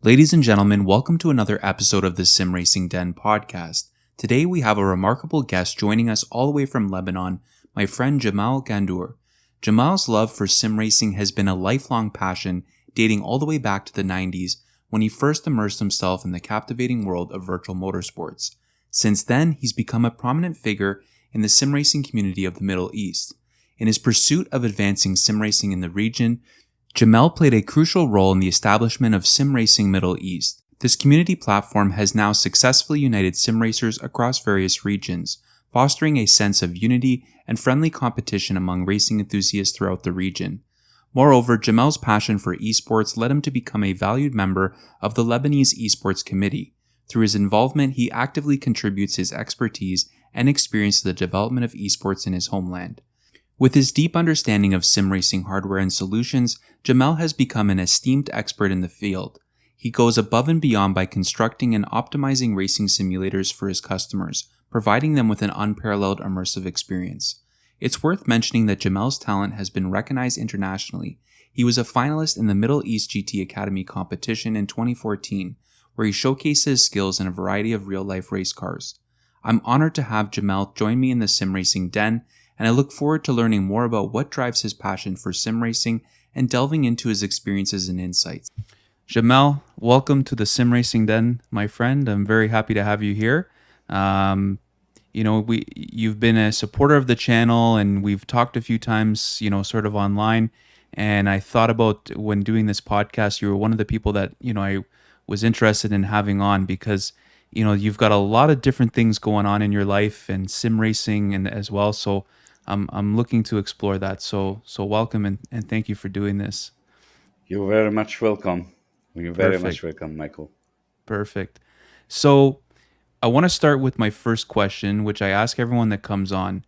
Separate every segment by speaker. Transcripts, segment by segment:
Speaker 1: Ladies and gentlemen, welcome to another episode of the SimRacing Den podcast. Today we have a remarkable guest joining us all the way from Lebanon, my friend Jamal Ghandour. Jamal's love for sim racing has been a lifelong passion dating all the way back to the 90s when he first immersed himself in the captivating world of virtual motorsports. Since then, he's become a prominent figure in the sim racing community of the Middle East. In his pursuit of advancing sim racing in the region, Jamal played a crucial role in the establishment of SimRacing Middle East. This community platform has now successfully united sim racers across various regions, fostering a sense of unity and friendly competition among racing enthusiasts throughout the region. Moreover, Jamal's passion for esports led him to become a valued member of the Lebanese Esports Committee. Through his involvement, he actively contributes his expertise and experience to the development of esports in his homeland. With his deep understanding of sim racing hardware and solutions, Jamal has become an esteemed expert in the field. He goes above and beyond by constructing and optimizing racing simulators for his customers, providing them with an unparalleled immersive experience. It's worth mentioning that Jamal's talent has been recognized internationally. He was a finalist in the Middle East GT Academy competition in 2014, where he showcased his skills in a variety of real-life race cars. I'm honored to have Jamal join me in the Sim Racing Den, and I look forward to learning more about what drives his passion for sim racing and delving into his experiences and insights. Jamal, welcome to the Sim Racing Den, my friend. I'm very happy to have you here. You've been a supporter of the channel, and we've talked a few times, sort of online. And I thought about when doing this podcast, you were one of the people that, I was interested in having on because, you've got a lot of different things going on in your life and sim racing and as well. So I'm looking to explore that. So welcome and thank you for doing this.
Speaker 2: You're very much welcome. You're very much
Speaker 1: Perfect.
Speaker 2: welcome, Michael.
Speaker 1: Perfect. So I want to start with my first question, which I ask everyone that comes on.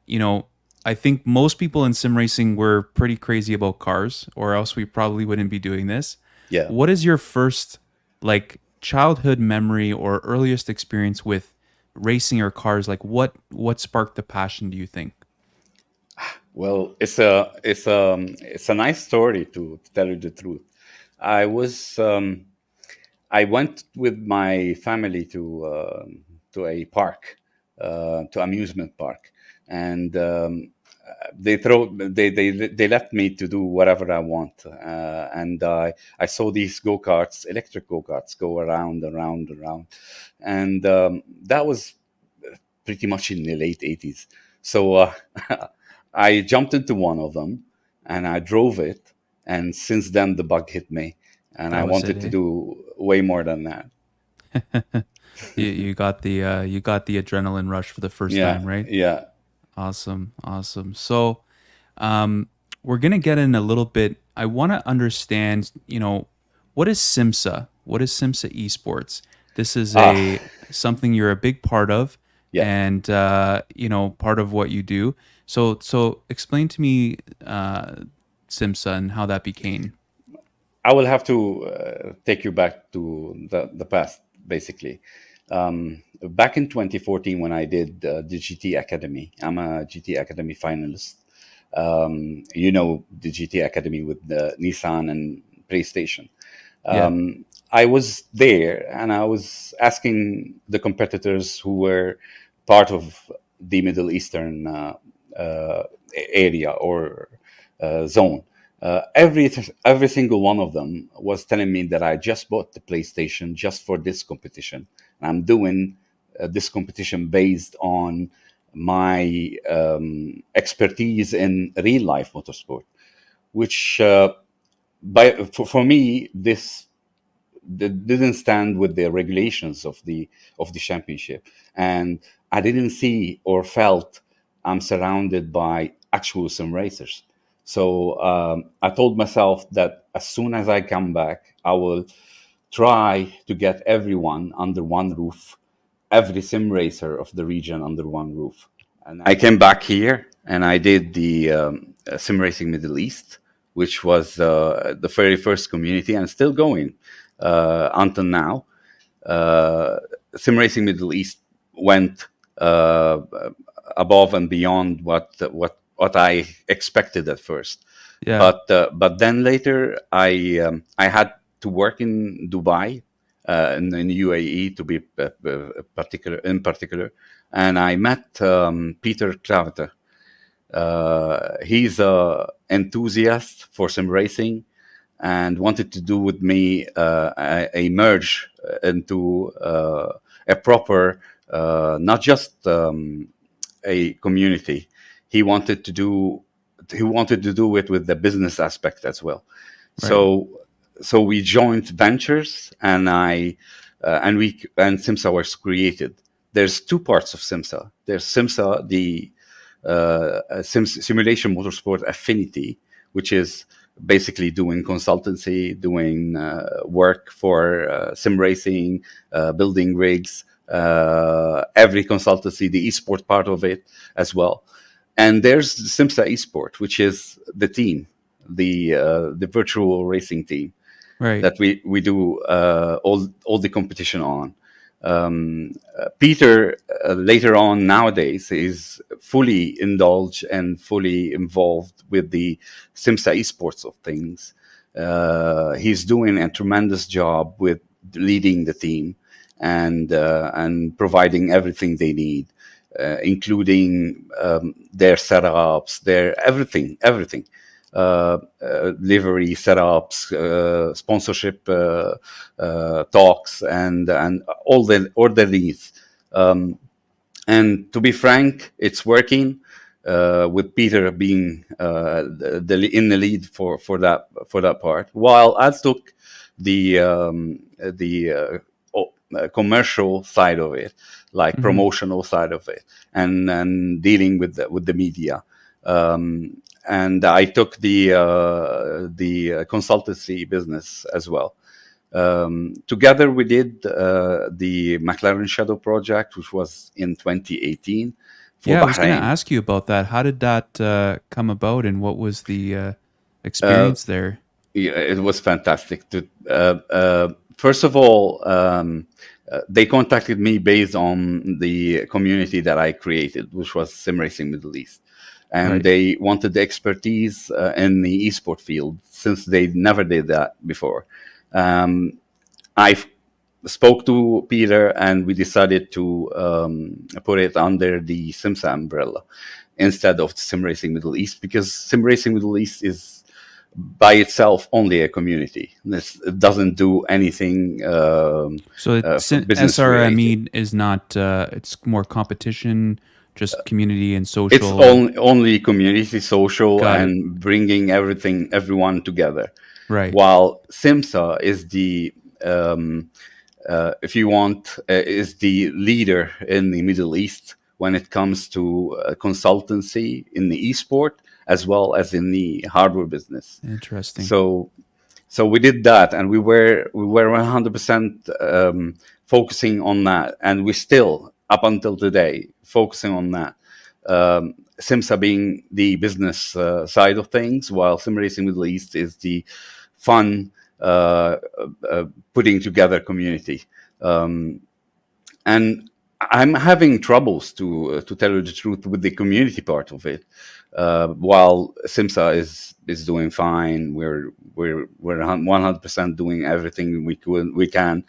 Speaker 1: You know, I think most people in sim racing were pretty crazy about cars, or else we probably wouldn't be doing this.
Speaker 2: Yeah.
Speaker 1: What is your first childhood memory or earliest experience with racing or cars? Like what sparked the passion, do you think?
Speaker 2: Well, it's a nice story to tell you the truth. I was I went with my family to a park, to amusement park, and they left me to do whatever I want, and I saw these go karts, electric go karts, go around, around, around, and that was pretty much in the late 80s. So I jumped into one of them and I drove it. And since then, the bug hit me. And I
Speaker 1: That was it,
Speaker 2: wanted to
Speaker 1: eh?
Speaker 2: do way more than that.
Speaker 1: You got the adrenaline rush for the first
Speaker 2: Yeah,
Speaker 1: time, right?
Speaker 2: yeah.
Speaker 1: Awesome, awesome. So, um, we're gonna get in a little bit. I want to understand, what is SIMSA? What is SIMSA Esports? This is
Speaker 2: Ah,
Speaker 1: a something you're a big part of,
Speaker 2: yeah.
Speaker 1: and part of what you do. So explain to me SIMSA and how that became.
Speaker 2: I will have to take you back to the past, basically. Back in 2014, when I did the GT Academy, I'm a GT Academy finalist. The GT Academy with the Nissan and PlayStation.
Speaker 1: Yeah,
Speaker 2: I was there and I was asking the competitors who were part of the Middle Eastern uh, area or zone. Every single one of them was telling me that I just bought the PlayStation just for this competition. And I'm doing this competition based on my expertise in real life motorsport, which for me this didn't stand with the regulations of the championship, and I didn't see or felt I'm surrounded by actual sim racers. So I told myself that as soon as I come back, I will try to get everyone under one roof, every sim racer of the region under one roof. And I came back here and I did the Sim Racing Middle East, which was the very first community and still going until now. Uh, Sim Racing Middle East went above and beyond what I expected at first.
Speaker 1: yeah,
Speaker 2: But then later I had to work in Dubai, in UAE to be particular, and I met Peter Cravata. He's a enthusiast for sim racing and wanted to do with me a merge into a proper, not just a community. He wanted to do he wanted to do it with the business aspect as well.
Speaker 1: Right.
Speaker 2: So we joined ventures, and SIMSA was created. There's two parts of SIMSA. There's SIMSA, the simulation motorsport affinity, which is basically doing consultancy, doing work for sim racing, building rigs, every consultancy, the esport part of it as well. And there's SIMSA Esport, which is the team, the virtual racing team
Speaker 1: Right.
Speaker 2: that we do all the competition on. Peter later on nowadays is fully indulged and fully involved with the SIMSA esports of things. He's doing a tremendous job with leading the team and providing everything they need, including their setups, their everything. Livery setups, sponsorship talks, and all the needs. And to be frank, it's working. With Peter being in the lead for that part, while I took the commercial side of it, like promotional side of it, and dealing with the media. And I took the consultancy business as well. Together, we did the McLaren Shadow project, which was in 2018 for
Speaker 1: Yeah, I was going to
Speaker 2: Bahrain.
Speaker 1: ask you about that. How did that come about, and what was the
Speaker 2: Uh,
Speaker 1: experience there?
Speaker 2: yeah, it was fantastic. First of all, they contacted me based on the community that I created, which was SimRacing Middle East. And
Speaker 1: Right.
Speaker 2: they wanted the expertise in the esport field, since they never did that before. I spoke to Peter, and we decided to put it under the SIMSA umbrella instead of SimRacing Middle East, because SimRacing Middle East is by itself only a community. It doesn't do anything
Speaker 1: So it's
Speaker 2: business related.
Speaker 1: SRME is not. It's more competition, just community and
Speaker 2: It's
Speaker 1: social.
Speaker 2: only community, social,
Speaker 1: Got it.
Speaker 2: and bringing everyone together.
Speaker 1: Right.
Speaker 2: While SIMSA is the if you want, is the leader in the Middle East when it comes to consultancy in the esport as well as in the hardware business.
Speaker 1: Interesting.
Speaker 2: So so we did that, and we were 100% focusing on that, and we still up until today focusing on that. SIMSA being the business side of things, while SimRacing Middle East is the fun putting together community. And I'm having troubles to tell you the truth with the community part of it. While SIMSA is doing fine, we're 100% doing everything we can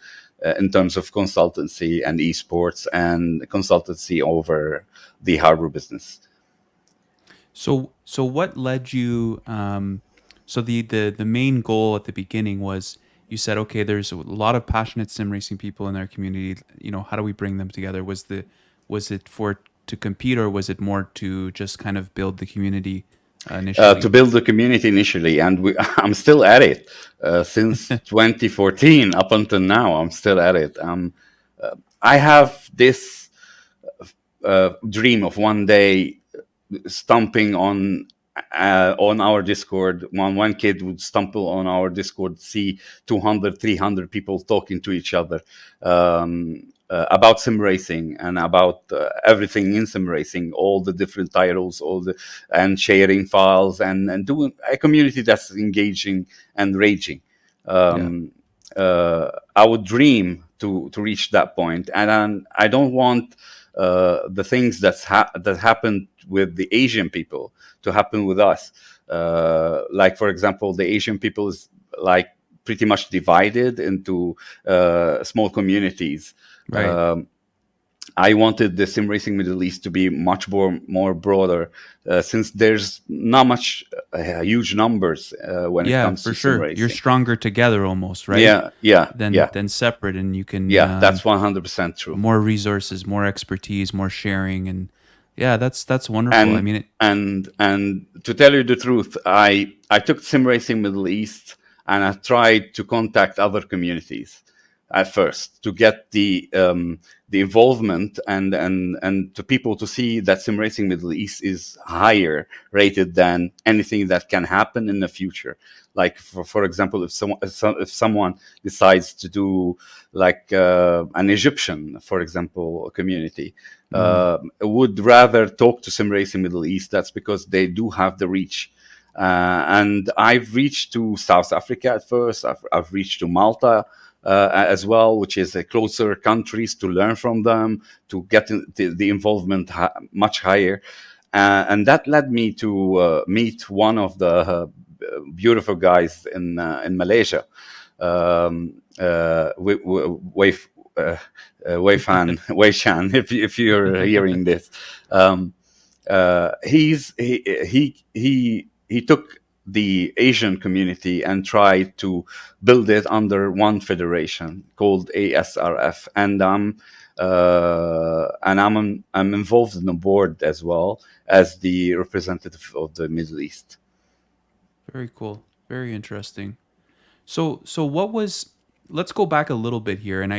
Speaker 2: in terms of consultancy and esports and consultancy over the hardware business.
Speaker 1: So what led you? So the main goal at the beginning was you said, okay, there's a lot of passionate sim racing people in our community. You know, how do we bring them together? Was it for to compete, or was it more to just kind of build the community
Speaker 2: To
Speaker 1: initially?
Speaker 2: build the community initially, and I'm still at it since 2014 up until now. I'm still at it. I have this dream of one day stomping on our Discord. One kid would stumble on our Discord, see 200, 300 people talking to each other about sim racing and about everything in sim racing, all the different titles, and sharing files and doing a community that's engaging and raging.
Speaker 1: Yeah.
Speaker 2: I would dream to reach that point, and I don't want the things that happened with the Asian people to happen with us. Like, for example, the Asian people is like pretty much divided into small communities.
Speaker 1: Right.
Speaker 2: Um, I wanted the sim racing Middle East to be much more broader, since there's not much huge numbers when it
Speaker 1: Yeah,
Speaker 2: comes
Speaker 1: for
Speaker 2: to sim
Speaker 1: sure. You're
Speaker 2: racing.
Speaker 1: stronger together almost, right?
Speaker 2: Yeah, yeah, yeah,
Speaker 1: Than separate, and you can
Speaker 2: yeah. That's 100% true.
Speaker 1: more resources, more expertise, more sharing, and yeah, that's wonderful. I
Speaker 2: and
Speaker 1: mean, it,
Speaker 2: and to tell you the truth, I took sim racing Middle East, and I tried to contact other communities at first to get the involvement, and to people to see that sim racing Middle East is higher rated than anything that can happen in the future. Like for example, if someone decides to do like an Egyptian, for example, community,
Speaker 1: mm,
Speaker 2: would rather talk to SimRacing Middle East. That's because they do have the reach. And I've reached to South Africa at first. I've reached to Malta as well, which is a closer countries, to learn from them, to get the involvement much higher. And that led me to meet one of the beautiful guys in Malaysia, Wei Wei Fan, Wei Shan, if you're hearing this. Um, he took the Asian community and tried to build it under one federation called ASRF, and I'm involved in the board as well as the representative of the Middle East.
Speaker 1: very cool, very interesting. So what was? Let's go back a little bit here, and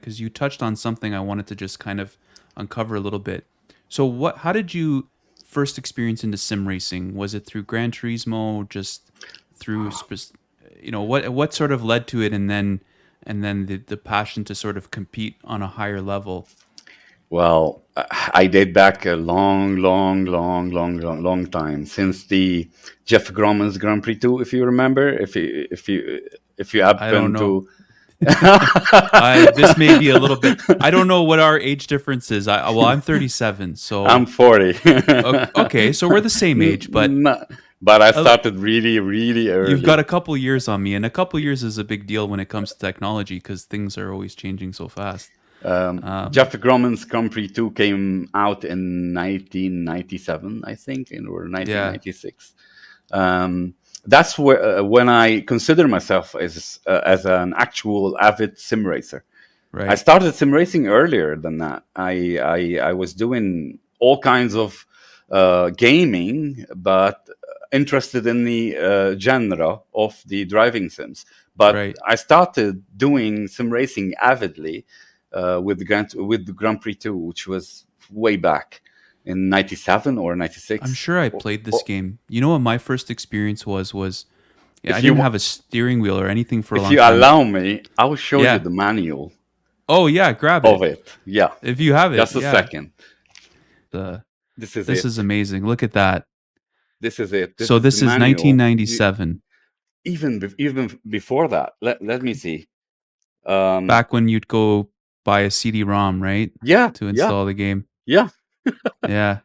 Speaker 1: because you touched on something I wanted to just kind of uncover a little bit. So what? How did you first experience into sim racing? Was it through Gran Turismo? Just through, what sort of led to it, and then the passion to sort of compete on a higher level.
Speaker 2: Well, I date back a long, long, long, long, long, long time, since the Jeff Grommen's Grand Prix 2, if you remember, if you
Speaker 1: I don't
Speaker 2: happen
Speaker 1: know.
Speaker 2: to.
Speaker 1: I This may be a little bit. I don't know what our age difference is. Well, I'm 37,
Speaker 2: I'm
Speaker 1: so
Speaker 2: 40.
Speaker 1: okay, so we're the same age, but
Speaker 2: But I
Speaker 1: uh,
Speaker 2: started really, really
Speaker 1: you've got
Speaker 2: early.
Speaker 1: a couple years on me, and a couple years is a big deal when it comes to technology because things are always changing so fast.
Speaker 2: Jeff Grommen's Grand Prix 2 came out in 1997, I think, or
Speaker 1: Yeah,
Speaker 2: 1996. That's where when I consider myself as an actual avid sim racer. I
Speaker 1: right,
Speaker 2: started sim racing earlier than that. I was doing all kinds of gaming, but interested in the genre of the driving sims. But
Speaker 1: right.
Speaker 2: I started doing sim racing avidly with the Grand Prix 2, which was way back in 97 or
Speaker 1: I'm
Speaker 2: 96.
Speaker 1: sure I played this
Speaker 2: Or
Speaker 1: game. You know what my first experience was yeah, I
Speaker 2: if
Speaker 1: didn't
Speaker 2: you
Speaker 1: have a steering wheel or anything for a
Speaker 2: if
Speaker 1: long
Speaker 2: you
Speaker 1: time.
Speaker 2: allow me, I will show you
Speaker 1: Yeah.
Speaker 2: the manual
Speaker 1: Oh yeah, grab
Speaker 2: of
Speaker 1: it
Speaker 2: it. Yeah,
Speaker 1: if you have it.
Speaker 2: just a
Speaker 1: Yeah.
Speaker 2: second.
Speaker 1: The
Speaker 2: This is
Speaker 1: This is
Speaker 2: it.
Speaker 1: amazing. Look at that.
Speaker 2: This is it. This
Speaker 1: So
Speaker 2: is the
Speaker 1: this is
Speaker 2: manual.
Speaker 1: 1997,
Speaker 2: Even before that, let me see. Um,
Speaker 1: back when you'd go buy a CD-ROM, right,
Speaker 2: yeah,
Speaker 1: to
Speaker 2: yeah,
Speaker 1: install the game.
Speaker 2: yeah.
Speaker 1: Yeah,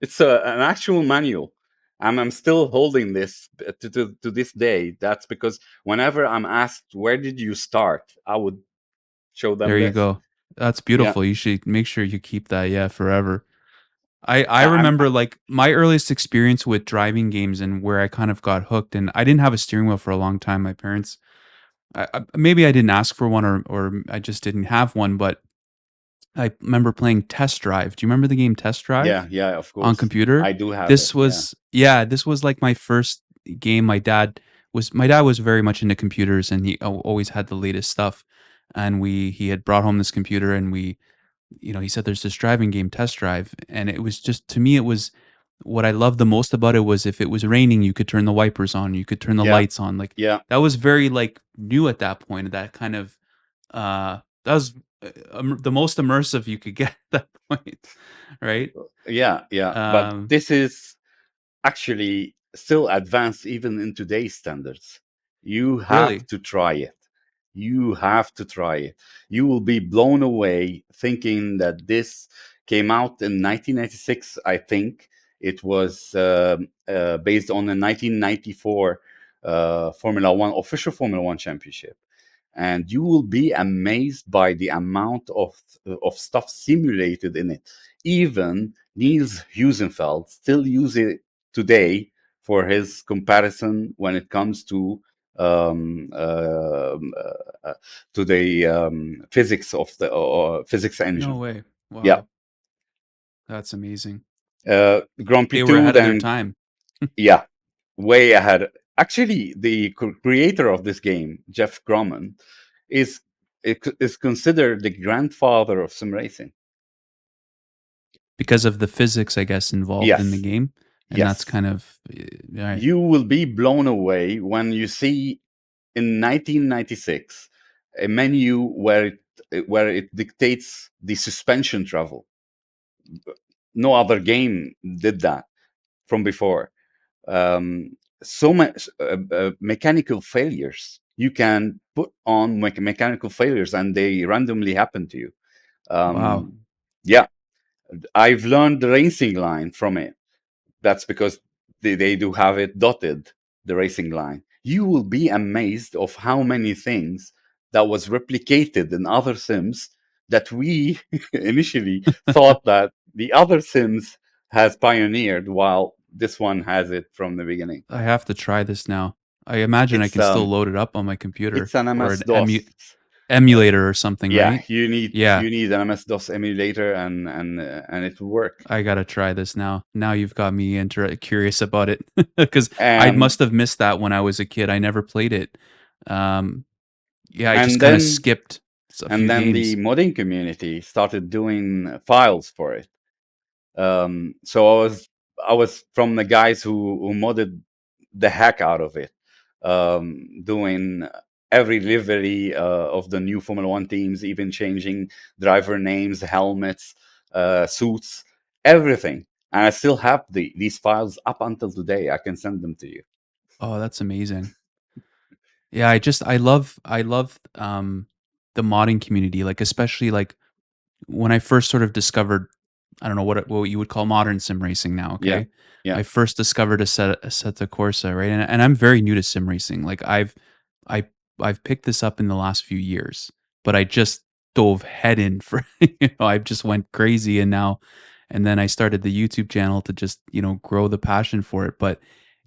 Speaker 2: It's an actual manual. I'm still holding this to this day. That's because whenever I'm asked where did you start, I would show them
Speaker 1: there you
Speaker 2: this.
Speaker 1: go. That's
Speaker 2: Yeah,
Speaker 1: beautiful. You should make sure you keep that, yeah, forever. I
Speaker 2: I'm
Speaker 1: remember like my earliest experience with driving games and where I kind of got hooked, and I didn't have a steering wheel for a long time. My parents, maybe I didn't ask for one, or I just didn't have one, but I remember playing Test Drive. Do you remember the game Test
Speaker 2: yeah,
Speaker 1: Drive
Speaker 2: yeah. Of
Speaker 1: on
Speaker 2: course,
Speaker 1: computer?
Speaker 2: I do have it. Yeah,
Speaker 1: This was like my first game. My dad was very much into computers, and he always had the latest stuff. And he had brought home this computer, and he said there's this driving game Test Drive, and it was just, to me, it was what I loved the most about it was if it was raining, you could turn the wipers on, you could turn the
Speaker 2: yeah,
Speaker 1: lights on. Like
Speaker 2: yeah.
Speaker 1: that was very like new at that point. That kind of that was the most immersive you could get at that point, right?
Speaker 2: Yeah, yeah. But
Speaker 1: Um,
Speaker 2: this is actually still advanced even in today's standards. You have
Speaker 1: really,
Speaker 2: to try it. You have to try it. You will be blown away thinking that this came out in 1996. I think it was based on a 1994 Formula One, official Formula One championship, and you will be amazed by the amount of stuff simulated in it. Even Niels Husenfeld still uses it today for his comparison when it comes um, uh, uh, to the physics of the physics
Speaker 1: No
Speaker 2: engine.
Speaker 1: way.
Speaker 2: Yeah,
Speaker 1: Wow. That's amazing.
Speaker 2: Grand Prix
Speaker 1: They were
Speaker 2: 2,
Speaker 1: ahead of their
Speaker 2: then
Speaker 1: time.
Speaker 2: yeah, way ahead. Actually, the creator of this game, Jeff Grumman, is is considered the grandfather of sim racing.
Speaker 1: Because of the physics, I guess, involved in the
Speaker 2: Yes,
Speaker 1: game. And that's
Speaker 2: yes.
Speaker 1: kind of right.
Speaker 2: You will be blown away when you see in 1996 a menu where it dictates the suspension travel. No other game did that from before. So much mechanical failures. You can put on mechanical failures and they randomly happen to you.
Speaker 1: Wow.
Speaker 2: Yeah, I've learned the racing line from it. That's because they do have it dotted, the racing line. You will be amazed of how many things that was replicated in other sims that we initially thought that the other sims has pioneered, while this one has it from the beginning.
Speaker 1: I have to try this now. I imagine I
Speaker 2: It's
Speaker 1: can still load it up on my computer
Speaker 2: it's an
Speaker 1: or
Speaker 2: MS
Speaker 1: an
Speaker 2: DOS.
Speaker 1: emulator or something,
Speaker 2: Yeah,
Speaker 1: right? Yeah,
Speaker 2: you need an MS DOS emulator and it will work.
Speaker 1: I gotta try this now. Now you've got me curious about it because I
Speaker 2: And
Speaker 1: must have missed that when I was a kid. I never played it. Um, yeah, I just
Speaker 2: and
Speaker 1: kind of
Speaker 2: then
Speaker 1: skipped a
Speaker 2: and
Speaker 1: few
Speaker 2: then the
Speaker 1: games.
Speaker 2: modding community started doing files for it. So I was from the guys who modded the heck out of it, doing every livery of the new Formula One teams, even changing driver names, helmets, suits, everything. And I still have these files up until today. I can send them to you.
Speaker 1: Oh, that's amazing. Yeah, I love the modding community, like especially like when I first sort of discovered, I don't know what you would call modern sim racing now.
Speaker 2: Yeah,
Speaker 1: Okay,
Speaker 2: yeah,
Speaker 1: I first discovered a Assetto Corsa, right, and I'm very new to sim racing. Like I I've picked this up in the last few years, but I just dove head in for I just went crazy, and then I started the YouTube channel to just grow the passion for it. But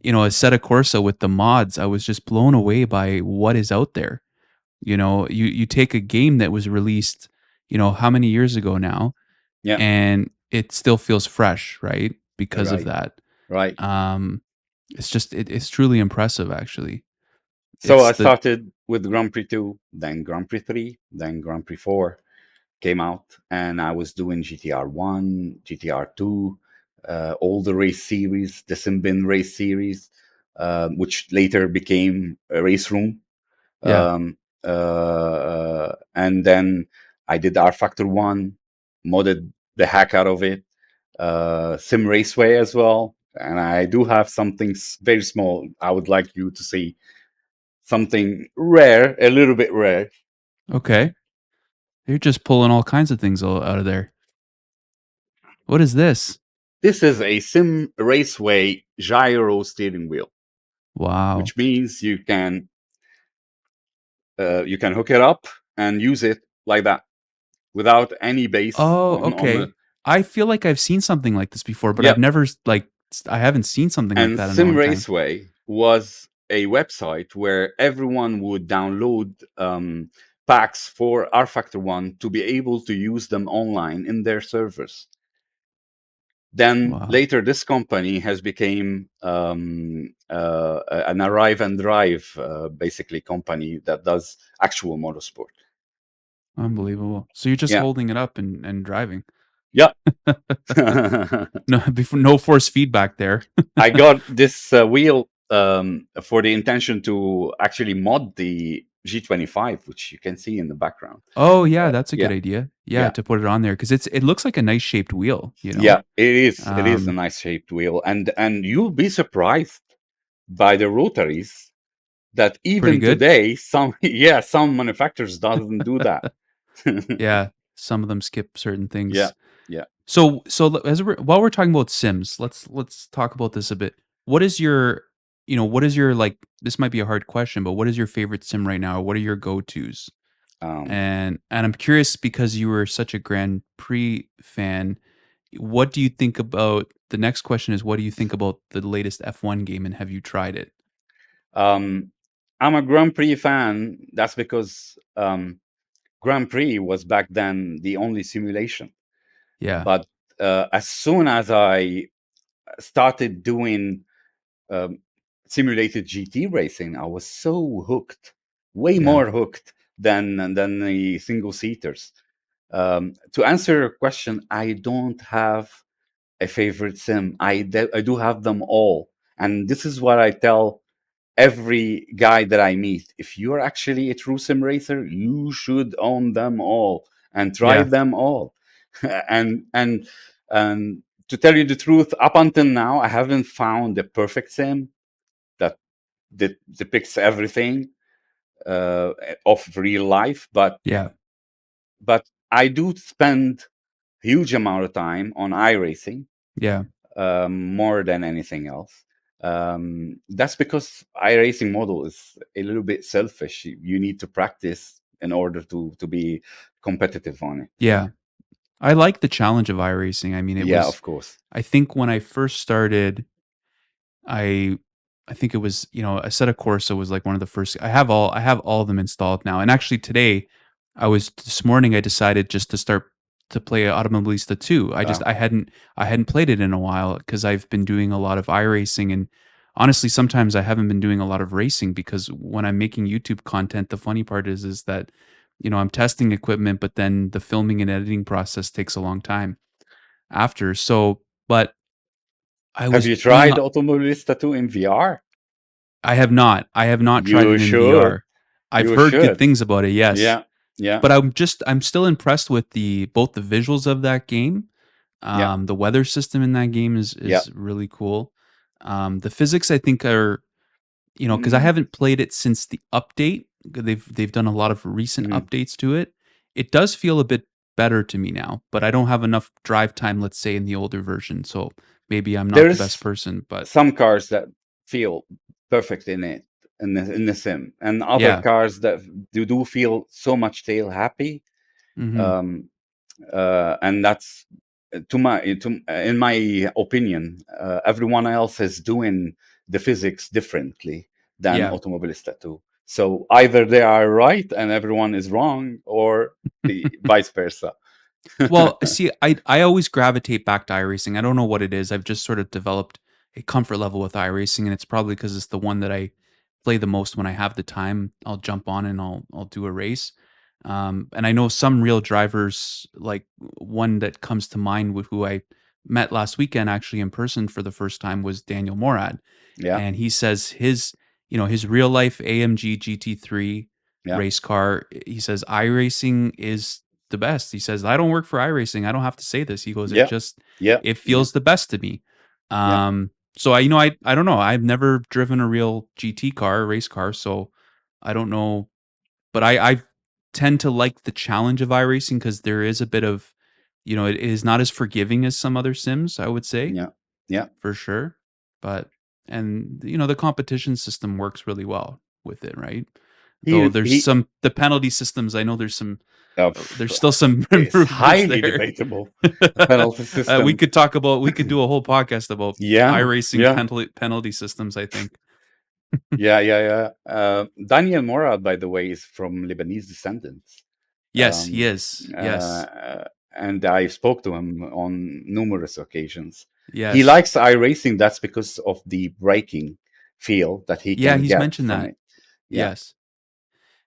Speaker 1: Assetto Corsa with the mods, I was just blown away by what is out there. You take a game that was released, how many years ago now,
Speaker 2: yeah.
Speaker 1: and it still feels fresh, right? Because of
Speaker 2: Right,
Speaker 1: that.
Speaker 2: right.
Speaker 1: Um, it's truly impressive, actually.
Speaker 2: So
Speaker 1: It's
Speaker 2: I
Speaker 1: the
Speaker 2: started with Grand Prix 2, then Grand Prix 3, then Grand Prix 4 came out, and I was doing GTR 1, GTR 2, all the race series, the Simbin race series, which later became a race room.
Speaker 1: yeah.
Speaker 2: And then I did R Factor 1, modded the heck out of it, Sim Raceway as well. And I do have something very small I would like you to see. Something rare, a little bit rare.
Speaker 1: Okay. You're just pulling all kinds of things out of there. What is this?
Speaker 2: This is a Sim Raceway gyro steering wheel,
Speaker 1: Wow.
Speaker 2: which means you can hook it up and use it like that without any base
Speaker 1: Oh,
Speaker 2: on the
Speaker 1: okay. I feel like I've seen something like this before, but
Speaker 2: yeah.
Speaker 1: I've never I haven't seen something like
Speaker 2: And
Speaker 1: that in a
Speaker 2: Sim
Speaker 1: long time.
Speaker 2: Raceway was a website where everyone would download packs for R Factor 1 to be able to use them online in their servers. Then
Speaker 1: Wow.
Speaker 2: later, this company has become an arrive and drive, basically company that does actual motorsport.
Speaker 1: Unbelievable. So you're just
Speaker 2: Yeah,
Speaker 1: holding it up and driving.
Speaker 2: yeah.
Speaker 1: No, before, no force feedback there.
Speaker 2: I got this wheel for the intention to actually mod the G25, which you can see in the background.
Speaker 1: Oh yeah, that's a good
Speaker 2: Yeah,
Speaker 1: idea. Yeah,
Speaker 2: yeah,
Speaker 1: to put it on there because it looks like a nice shaped wheel.
Speaker 2: yeah. It is. It is a
Speaker 1: Um,
Speaker 2: nice shaped wheel, and you'll be surprised by the rotaries that
Speaker 1: Pretty
Speaker 2: even
Speaker 1: good.
Speaker 2: today some yeah some manufacturers doesn't do that.
Speaker 1: Yeah, some of them skip certain
Speaker 2: Yeah,
Speaker 1: things.
Speaker 2: yeah.
Speaker 1: So while we're talking about Sims, let's talk about this a bit. What is your what is your like? This might be a hard question, but what is your favorite sim right now? What are your go tos?
Speaker 2: Um,
Speaker 1: And I'm curious because you were such a Grand Prix fan. What do you think about the next question? Is what do you think about the latest F1 game, and have you tried it?
Speaker 2: um, I'm a Grand Prix fan. That's because Grand Prix was back then the only simulation.
Speaker 1: Yeah,
Speaker 2: But as soon as I started doing um, simulated GT racing, I was so hooked, way
Speaker 1: yeah,
Speaker 2: more hooked than the single seaters. To answer your question, I don't have a favorite sim. I do have them all, and this is what I tell every guy that I meet. If you're actually a true sim racer, you should own them all and try
Speaker 1: yeah,
Speaker 2: them all. And to tell you the truth, up until now, I haven't found the perfect sim that depicts everything uh, of real life.
Speaker 1: yeah,
Speaker 2: But I do spend huge amount of time on iRacing,
Speaker 1: yeah,
Speaker 2: more than anything else. That's because iRacing model is a little bit selfish. You need to practice in order to be competitive on it.
Speaker 1: yeah. I like the challenge of iRacing. I mean, it
Speaker 2: Yeah,
Speaker 1: was.
Speaker 2: of course.
Speaker 1: I think when I first started, I I think it was, Assetto Corsa was like one of the first. I have all of them installed now. And actually today, this morning I decided just to start to play Automobilista 2. I hadn't played it in a while because I've been doing a lot of iRacing, and honestly sometimes I haven't been doing a lot of racing because when I'm making YouTube content, the funny part is that I'm testing equipment, but then the filming and editing process takes a long time after. So, but I
Speaker 2: Have
Speaker 1: was
Speaker 2: you
Speaker 1: playing.
Speaker 2: tried Automobilista 2 in VR?
Speaker 1: I have not. I have not tried
Speaker 2: You
Speaker 1: it in
Speaker 2: should.
Speaker 1: VR. I've
Speaker 2: You
Speaker 1: heard good
Speaker 2: should.
Speaker 1: things about it, yes.
Speaker 2: Yeah, yeah,
Speaker 1: But I'm still impressed with the both the visuals of that game.
Speaker 2: yeah,
Speaker 1: The weather system in that game is
Speaker 2: yeah.
Speaker 1: is really cool. The physics I think are, because I
Speaker 2: Mm,
Speaker 1: haven't played it since the update. They've done a lot of recent
Speaker 2: mhm.
Speaker 1: updates to it. It does feel a bit better to me now, but I don't have enough drive time, let's say, in the older version. So maybe I'm not the best
Speaker 2: There's
Speaker 1: person, but
Speaker 2: some cars that feel perfect in it in the sim, and other
Speaker 1: yeah.
Speaker 2: cars that do feel so much tail happy.
Speaker 1: Hmm.
Speaker 2: Um, and that's in my opinion, everyone else is doing the physics differently than
Speaker 1: Yeah.
Speaker 2: Automobilista 2. So either they are right and everyone is wrong, or the vice versa.
Speaker 1: Well, see, I always gravitate back to iRacing. I don't know what it is. I've just sort of developed a comfort level with iRacing, and it's probably because it's the one that I play the most when I have the time. I'll jump on and I'll do a race. And I know some real drivers, like one that comes to mind with who I met last weekend actually in person for the first time was Daniel Morad,
Speaker 2: Yeah,
Speaker 1: and he says his real life AMG GT3
Speaker 2: yeah,
Speaker 1: race car. He says iRacing is the best. He says, I don't work for iRacing. I don't have to say this. He goes,
Speaker 2: yeah, yeah,
Speaker 1: it
Speaker 2: yeah,
Speaker 1: feels the best to me.
Speaker 2: yeah.
Speaker 1: So I don't know. I've never driven a real GT car, a race car. So I don't know, but I tend to like the challenge of iRacing because there is a bit of, it is not as forgiving as some other sims, I would say,
Speaker 2: Yeah, yeah.
Speaker 1: for sure. But, and the competition system works really well with it, right? Though
Speaker 2: He
Speaker 1: the penalty systems, I know
Speaker 2: of
Speaker 1: there's still some
Speaker 2: it's
Speaker 1: improvements
Speaker 2: highly
Speaker 1: there.
Speaker 2: debatable, the penalty system.
Speaker 1: We could do a whole podcast about
Speaker 2: Yeah,
Speaker 1: iRacing
Speaker 2: yeah,
Speaker 1: penalty systems, I think.
Speaker 2: yeah, yeah, yeah. Daniel Morad, by the way, is from Lebanese descendants.
Speaker 1: Yes, he
Speaker 2: Um,
Speaker 1: is. Yes.
Speaker 2: uh, and I spoke to him on numerous occasions. He
Speaker 1: Yes.
Speaker 2: likes iRacing. That's because of the braking feel that he
Speaker 1: Yeah,
Speaker 2: can
Speaker 1: he's
Speaker 2: get
Speaker 1: mentioned
Speaker 2: from
Speaker 1: that.
Speaker 2: it. Yeah,
Speaker 1: Yes.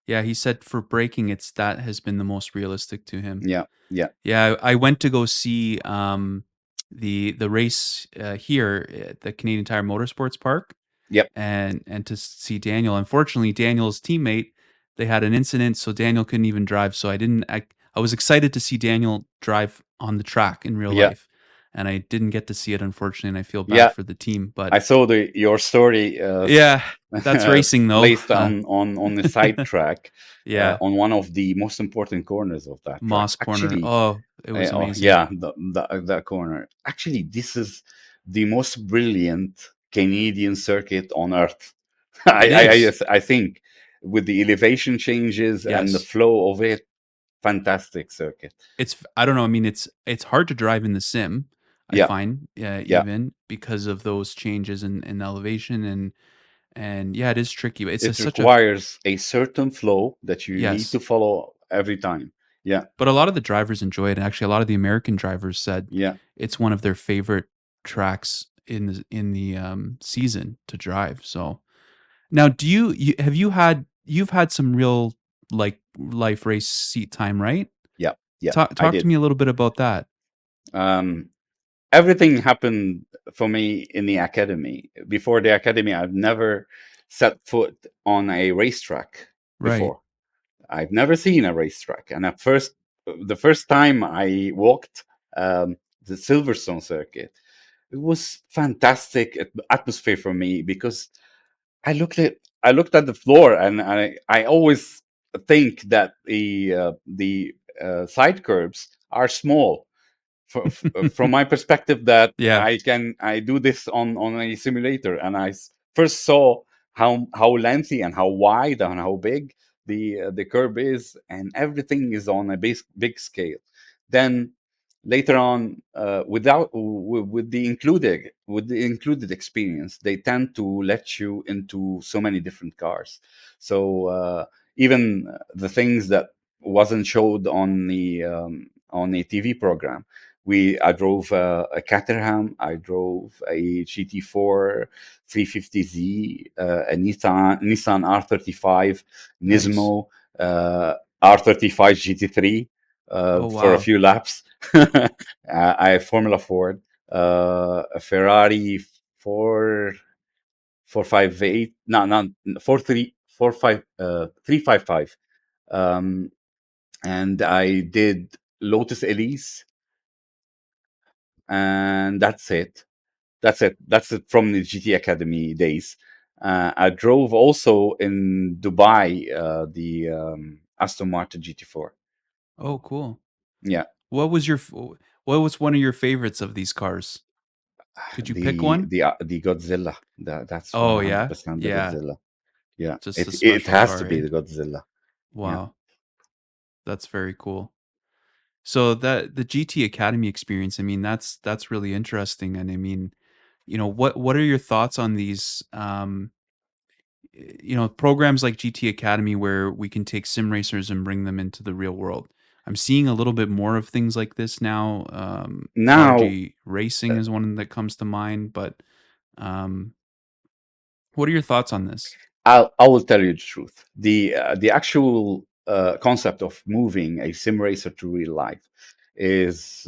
Speaker 1: Yeah, he said for braking that has been the most realistic to him.
Speaker 2: yeah, yeah,
Speaker 1: Yeah, I went to go see the race here at the Canadian Tire Motorsports Park,
Speaker 2: yep,
Speaker 1: and to see Daniel. Unfortunately, Daniel's teammate, they had an incident, so Daniel couldn't even drive. So I was excited to see Daniel drive on the track in real
Speaker 2: yeah,
Speaker 1: life, and I didn't get to see it, unfortunately, and I feel bad
Speaker 2: yeah.
Speaker 1: for the team.
Speaker 2: I
Speaker 1: But
Speaker 2: saw your story
Speaker 1: yeah, that's racing though.
Speaker 2: placed on the side track,
Speaker 1: Yeah,
Speaker 2: on one of the most important corners of that track.
Speaker 1: Moss Corner.
Speaker 2: Actually,
Speaker 1: Oh, it was
Speaker 2: oh
Speaker 1: amazing.
Speaker 2: yeah, that corner. Actually, this is the most brilliant. Canadian circuit on earth.
Speaker 1: It is.
Speaker 2: I think with the elevation changes and the
Speaker 1: Yes.
Speaker 2: flow of it, fantastic circuit.
Speaker 1: It's I don't know, I mean, it's hard to drive in the sim, I
Speaker 2: Yeah,
Speaker 1: find,
Speaker 2: yeah.
Speaker 1: even because of those changes in elevation and yeah, it is tricky, but it's a
Speaker 2: It
Speaker 1: such a f
Speaker 2: requires a certain flow that you need
Speaker 1: yes.
Speaker 2: to follow every time. Yeah,
Speaker 1: But a lot of the drivers enjoy it, and actually a lot of the American drivers said
Speaker 2: yeah,
Speaker 1: it's one of their favorite tracks in the season to drive, so now do you have you've had some real, like, life race seat time, right?
Speaker 2: yeah, yeah. I
Speaker 1: Talk to
Speaker 2: did.
Speaker 1: me a little bit about that.
Speaker 2: Um, Everything happened for me in the academy. Before the academy, I've never set foot on a racetrack
Speaker 1: Right.
Speaker 2: before. I've never seen a racetrack, and the first time I walked the Silverstone circuit, it was fantastic atmosphere for me because I looked at the floor, and I always think that the side curbs are small from my perspective, that
Speaker 1: Yeah.
Speaker 2: I do this on a simulator, and first saw how lengthy and how wide and how big the curb is, and everything is on a big scale. Then later on, with the included experience, they tend to let you into so many different cars. So even the things that wasn't showed on a TV program, I drove a Caterham, I drove a GT4 350Z, a Nissan R35
Speaker 1: Nice.
Speaker 2: Nismo, R35 GT3
Speaker 1: Oh,
Speaker 2: for a
Speaker 1: wow.
Speaker 2: few laps. I have Formula Ford, a Ferrari 458, no, not 355, and I did Lotus Elise, and that's it from the GT Academy days. I drove also in Dubai the Aston Martin GT4.
Speaker 1: Oh, cool.
Speaker 2: Yeah,
Speaker 1: What was one of your favorites of these cars? Could you pick one?
Speaker 2: the Godzilla. That's
Speaker 1: Oh, yeah?
Speaker 2: 100% the
Speaker 1: Yeah.
Speaker 2: Godzilla. Yeah,
Speaker 1: Just a
Speaker 2: it
Speaker 1: special
Speaker 2: has
Speaker 1: car,
Speaker 2: to be
Speaker 1: eh?
Speaker 2: the Godzilla. Yeah.
Speaker 1: Wow. That's very cool. So that the GT Academy experience, I mean, that's really interesting, and I mean, what are your thoughts on these, programs like GT Academy where we can take sim racers and bring them into the real world? I'm seeing a little bit more of things like this now.
Speaker 2: Now,
Speaker 1: Prodigy Racing
Speaker 2: uh,
Speaker 1: is one that comes to mind, but um, what are your thoughts on this?
Speaker 2: I will tell you the truth. The actual concept of moving a sim racer to real life is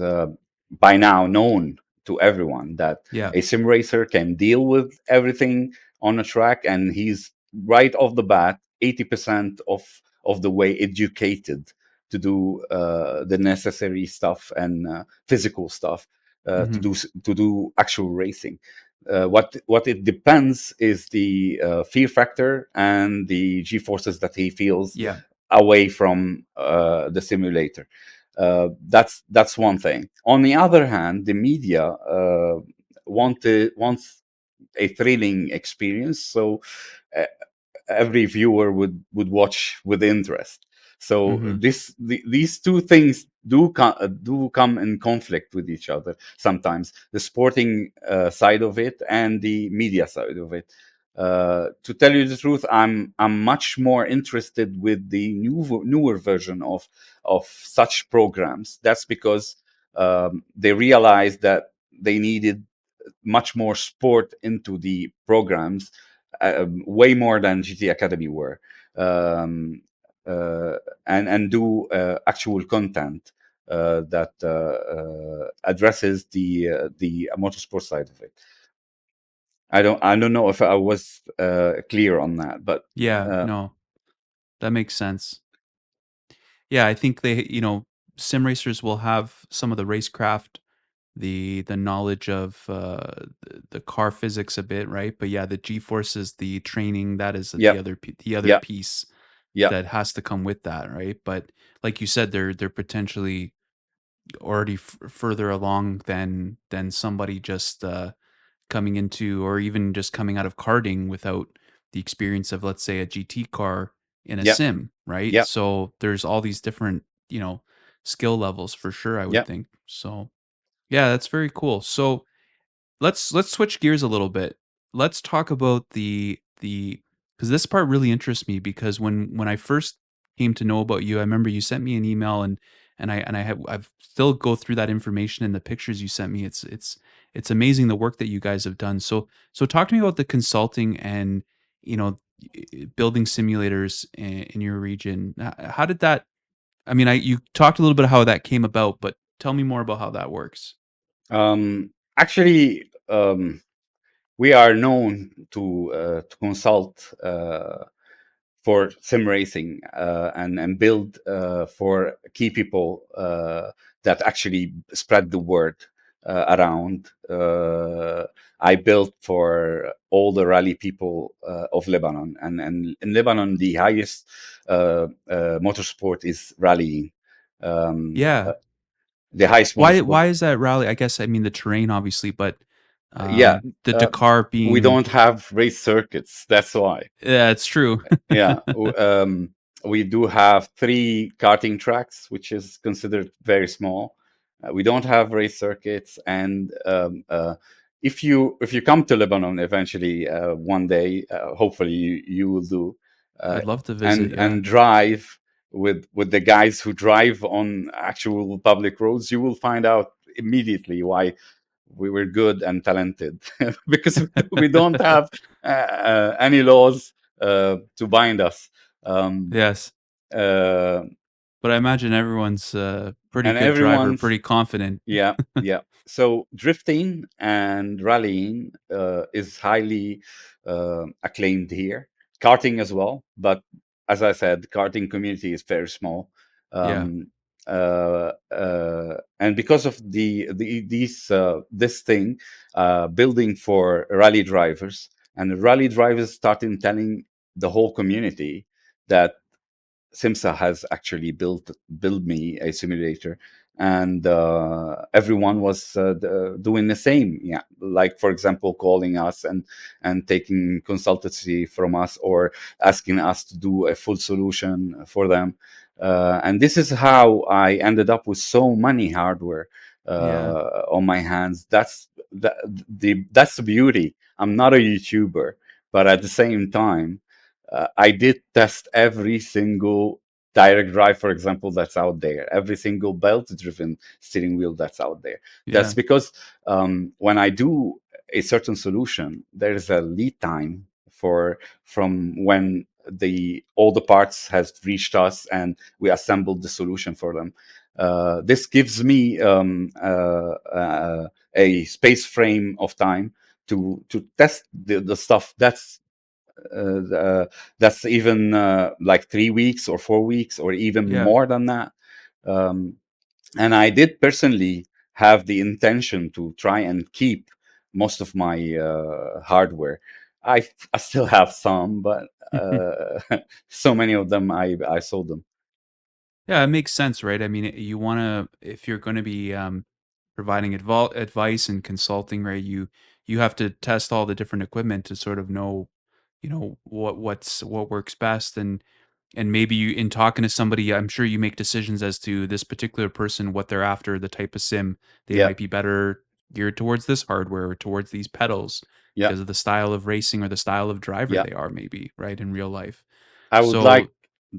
Speaker 2: by now known to everyone, that
Speaker 1: Yeah.
Speaker 2: a sim racer can deal with everything on a track, and he's right off the bat 80% of the way educated to do the necessary stuff and physical stuff
Speaker 1: Hmm.
Speaker 2: to do actual racing. What it depends is the fear factor and the g forces that he feels
Speaker 1: Yeah.
Speaker 2: away from the simulator. That's one thing. On the other hand, the media wants a thrilling experience, so uh, every viewer would watch with interest. So
Speaker 1: Hmm.
Speaker 2: these two things do come in conflict with each other sometimes: the sporting side of it and the media side of it. To tell you the truth, I'm much more interested with the newer version of such programs. That's because they realized that they needed much more sport into the programs, way more than GT Academy were, um, uh, and do actual content that addresses the motorsport side of it. I don't know if I was clear on that, but
Speaker 1: Yeah.
Speaker 2: uh,
Speaker 1: No, that makes sense. Yeah, I think sim racers will have some of the racecraft, the knowledge of the car physics a bit, right? But yeah, the G forces, the training, that is
Speaker 2: yeah,
Speaker 1: the other
Speaker 2: yeah,
Speaker 1: piece
Speaker 2: yeah.
Speaker 1: that has to come with that, right? But like you said, they're potentially already further along than somebody just coming into, or even just coming out of karting without the experience of, let's say, a GT car in a
Speaker 2: Yeah,
Speaker 1: sim, right?
Speaker 2: yeah,
Speaker 1: So there's all these different, skill levels for sure, I would
Speaker 2: yeah.
Speaker 1: think. So yeah, that's very cool. So let's switch gears a little bit. Let's talk about the because this part really interests me, because when I first came to know about you, I remember you sent me an email, and I have I've still go through that information and the pictures you sent me. It's amazing the work that you guys have done. So talk to me about the consulting and, building simulators in your region. How did that? I mean, I you talked a little bit how that came about, but tell me more about how that works.
Speaker 2: Actually, we are known to consult for sim racing, and build for key people that actually spread the word around. I built for all the rally people of Lebanon, and in Lebanon, the highest motorsport is rallying. Um,
Speaker 1: Yeah.
Speaker 2: the highest
Speaker 1: Why
Speaker 2: motorsport.
Speaker 1: why is that rally? I guess, I mean, the terrain obviously, but,
Speaker 2: Yeah,
Speaker 1: the
Speaker 2: uh,
Speaker 1: Dakar
Speaker 2: we
Speaker 1: being.
Speaker 2: don't have race circuits. That's why.
Speaker 1: Yeah, it's true.
Speaker 2: Yeah, we do have three karting tracks, which is considered very small. We don't have race circuits, and if you come to Lebanon eventually one day, hopefully you will do, uh,
Speaker 1: I'd love to visit, yeah.
Speaker 2: and drive with the guys who drive on actual public roads, you will find out immediately why we were good and talented because we don't have any laws to bind us. Um,
Speaker 1: Yes,
Speaker 2: uh,
Speaker 1: but I imagine everyone's a pretty
Speaker 2: and
Speaker 1: good driver,
Speaker 2: everyone's
Speaker 1: pretty confident.
Speaker 2: Yeah, yeah. So drifting and rallying is highly acclaimed here. Karting as well, but as I said, the karting community is very small.
Speaker 1: Yeah,
Speaker 2: Um, and because of this thing, building for rally drivers, and the rally drivers started telling the whole community that SIMSA has actually built me a simulator, and everyone was doing the same. Yeah, like for example, calling us and taking consultancy from us, or asking us to do a full solution for them. And this is how I ended up with so many hardware
Speaker 1: yeah.
Speaker 2: on my hands. That's the beauty. I'm not a YouTuber, but at the same time, I did test every single direct drive, for example, that's out there, every single belt driven steering wheel that's out there. That's
Speaker 1: Yeah,
Speaker 2: because when I do a certain solution, there is a lead time from when the all the parts has reached us and we assembled the solution for them. This gives me a space frame of time to test the stuff that's even like 3 weeks or 4 weeks or even
Speaker 1: yeah.
Speaker 2: more than that. Um, and I did personally have the intention to try and keep most of my hardware. I still have some, but so many of them I sold them.
Speaker 1: Yeah, it makes sense, right? I mean, you wanna, if you're gonna be, providing advice and consulting, right, you have to test all the different equipment to sort of know, what works best, and maybe you, in talking to somebody, I'm sure you make decisions as to this particular person, what they're after, the type of sim. They
Speaker 2: Yeah,
Speaker 1: might be better geared towards this hardware or towards these pedals
Speaker 2: yeah,
Speaker 1: because of the style of racing or the style of driver
Speaker 2: yeah.
Speaker 1: they are, maybe, right, in real life.
Speaker 2: I would like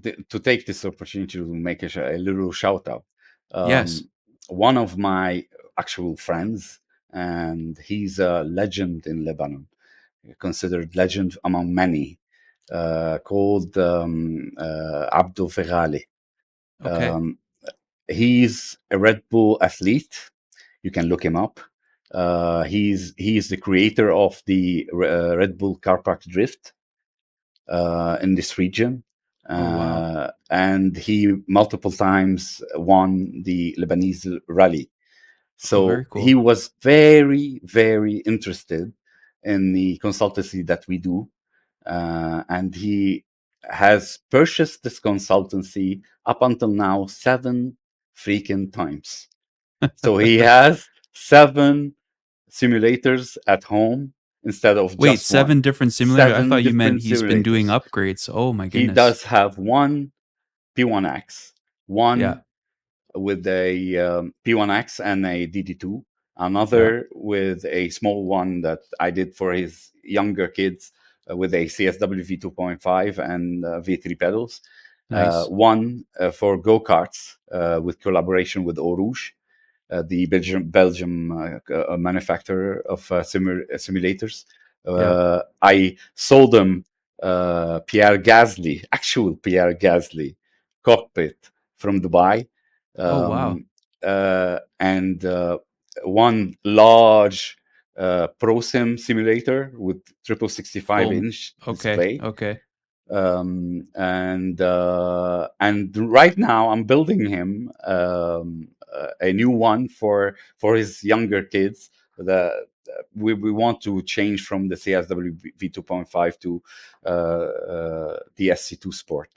Speaker 1: So,
Speaker 2: to take this opportunity to make a little shout out.
Speaker 1: yes.
Speaker 2: One of my actual friends, and he's a legend in Lebanon, considered legend among many, called Abdo Feghali.
Speaker 1: Okay.
Speaker 2: Um, he's a Red Bull athlete. You can look him up. He's the creator of the Red Bull Car Park Drift in this region.
Speaker 1: Oh, wow.
Speaker 2: And he multiple times won the Lebanese rally.
Speaker 1: Oh, very
Speaker 2: So he
Speaker 1: cool.
Speaker 2: was very, very interested in the consultancy that we do. And he has purchased this consultancy up until now 7 freaking times. So he has simulators at home instead of
Speaker 1: Wait,
Speaker 2: just one.
Speaker 1: 7 different simulators? I thought
Speaker 2: Seven
Speaker 1: you meant
Speaker 2: different
Speaker 1: he's been doing
Speaker 2: simulators.
Speaker 1: upgrades. Oh my
Speaker 2: He
Speaker 1: goodness.
Speaker 2: does have one P1X,
Speaker 1: Yeah,
Speaker 2: one with a P1X and a DD2,
Speaker 1: yeah.
Speaker 2: another with a small one that I did for his younger kids with a CSW V2.5 and V3 pedals,
Speaker 1: Nice.
Speaker 2: one for go karts with collaboration with Eau Rouge, the Belgium manufacturer of simulators.
Speaker 1: Yeah.
Speaker 2: I sold them Pierre Gasly, actual Pierre Gasly cockpit from Dubai,
Speaker 1: Oh wow.
Speaker 2: and one large ProSim simulator with triple 65
Speaker 1: Full.
Speaker 2: inch
Speaker 1: Okay.
Speaker 2: display.
Speaker 1: Okay.
Speaker 2: And right now I'm building him a new one for his younger kids. We want to change from the CSW V2.5 to the SC2 Sport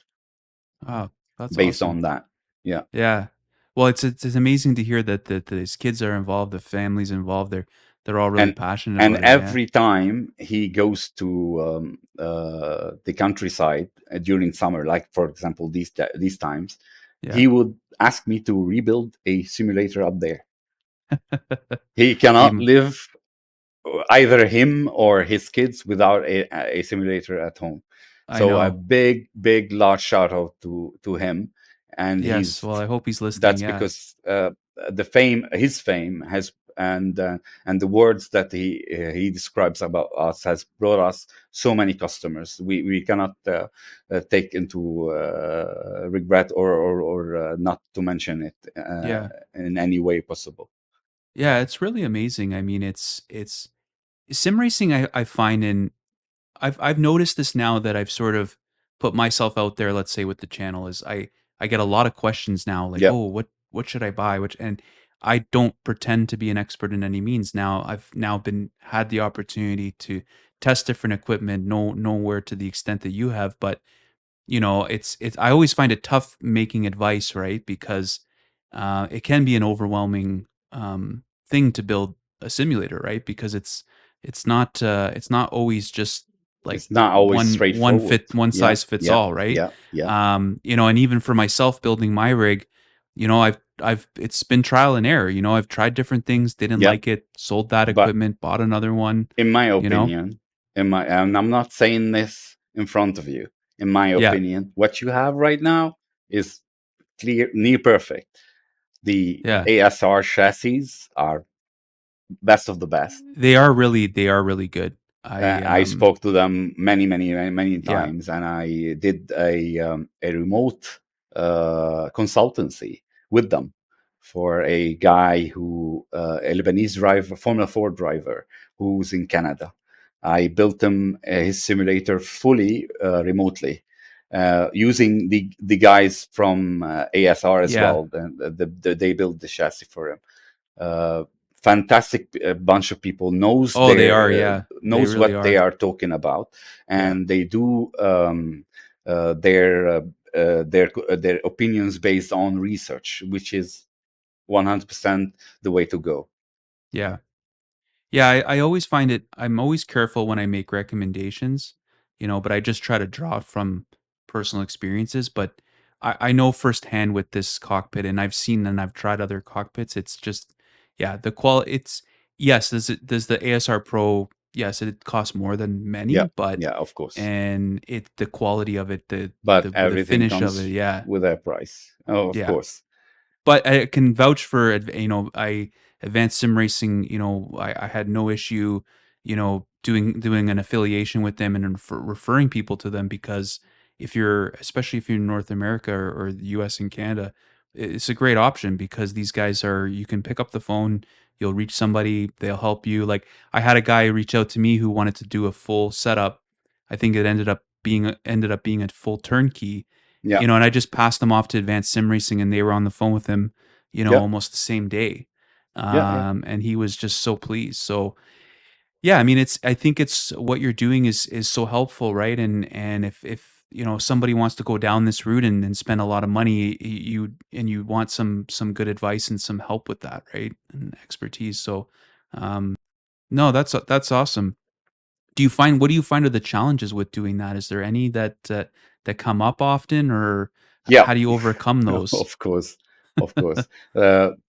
Speaker 1: Wow, that's
Speaker 2: based
Speaker 1: awesome.
Speaker 2: on that. Yeah.
Speaker 1: Yeah. Well, it's amazing to hear that his kids are involved, the family's involved. They're all really
Speaker 2: and
Speaker 1: passionate
Speaker 2: and
Speaker 1: about it. Yeah.
Speaker 2: every time he goes to the countryside during summer, like for example these times,
Speaker 1: Yeah.
Speaker 2: he would ask me to rebuild a simulator up there. He cannot
Speaker 1: He.
Speaker 2: live, either him or his kids, without a simulator at home.
Speaker 1: I
Speaker 2: So a
Speaker 1: know.
Speaker 2: big large shout out to him, and
Speaker 1: Yes.
Speaker 2: he's
Speaker 1: Well, I hope he's listening.
Speaker 2: that's
Speaker 1: Yeah.
Speaker 2: because his fame has, and the words that he describes about us has brought us so many customers. We cannot take into regret or not to mention it
Speaker 1: Yeah.
Speaker 2: in any way possible.
Speaker 1: Yeah. It's really amazing. I mean, it's sim racing. I find in I've noticed this now that I've sort of put myself out there, let's say with the channel, is I get a lot of questions now like,
Speaker 2: Yep,
Speaker 1: "Oh, what should I buy?" Which and I don't pretend to be an expert in any means. Now I've now been had the opportunity to test different equipment, know where to the extent that you have, but it's I always find it tough making advice, right? Because it can be an overwhelming thing to build a simulator, right? Because it's not always just like
Speaker 2: it's not always straightforward.
Speaker 1: one
Speaker 2: Yeah,
Speaker 1: size fits
Speaker 2: yeah,
Speaker 1: all, right?
Speaker 2: yeah, yeah,
Speaker 1: And even for myself building my rig, I've it's been trial and error. I've tried different things, didn't
Speaker 2: yeah.
Speaker 1: like it, sold that
Speaker 2: But
Speaker 1: equipment, bought another one.
Speaker 2: in my
Speaker 1: You know,
Speaker 2: opinion, and I'm not saying this in front of you, in my
Speaker 1: yeah,
Speaker 2: opinion, what you have right now is clear, near perfect. The
Speaker 1: yeah.
Speaker 2: ASR chassis are best of the best.
Speaker 1: They are really good.
Speaker 2: I spoke to them many
Speaker 1: Yeah,
Speaker 2: times, and I did a remote consultancy with them for a guy a Lebanese driver, Formula 4 driver, who's in Canada. I built him his simulator fully remotely, using the guys from ASR as
Speaker 1: yeah.
Speaker 2: well. They built the chassis for him. uh, Fantastic bunch of people,
Speaker 1: Oh, they are, yeah. They
Speaker 2: knows
Speaker 1: really
Speaker 2: what they
Speaker 1: are.
Speaker 2: are talking about,
Speaker 1: Yeah,
Speaker 2: and they do uh, their uh, their opinions based on research, which is 100% the way to go.
Speaker 1: yeah. Yeah, I always find I'm always careful when I make recommendations, but I just try to draw from personal experiences. But I know firsthand with this cockpit, and I've seen and I've tried other cockpits. It's just, yeah, the quality. Yes, does the ASR Pro? Yes, it costs more than
Speaker 2: Yeah,
Speaker 1: many, but
Speaker 2: yeah, of course,
Speaker 1: and the quality of it,
Speaker 2: but
Speaker 1: the
Speaker 2: everything
Speaker 1: finish of it,
Speaker 2: comes
Speaker 1: yeah,
Speaker 2: with a price. Oh, of
Speaker 1: yeah.
Speaker 2: course.
Speaker 1: But I can vouch for I advanced sim racing. I had no issue, doing an affiliation with them and referring people to them because especially if you're in North America or the U.S. and Canada, it's a great option because these guys you can pick up the phone, you'll reach somebody, they'll help you. Like I had a guy reach out to me who wanted to do a full setup. I think it ended up being a full turnkey,
Speaker 2: Yeah,
Speaker 1: and I just passed them off to Advanced Sim Racing, and they were on the phone with him,
Speaker 2: yeah,
Speaker 1: almost the same day.
Speaker 2: yeah, yeah.
Speaker 1: And he was just so pleased. So yeah, I mean, I think it's what you're doing is so helpful, right? And if somebody wants to go down this route and spend a lot of money, you want some good advice and some help with that, right? And expertise. So No, that's awesome. What do you find are the challenges with doing that? Is there any that come up often, or
Speaker 2: Yeah,
Speaker 1: how do you overcome those?
Speaker 2: of course, of course.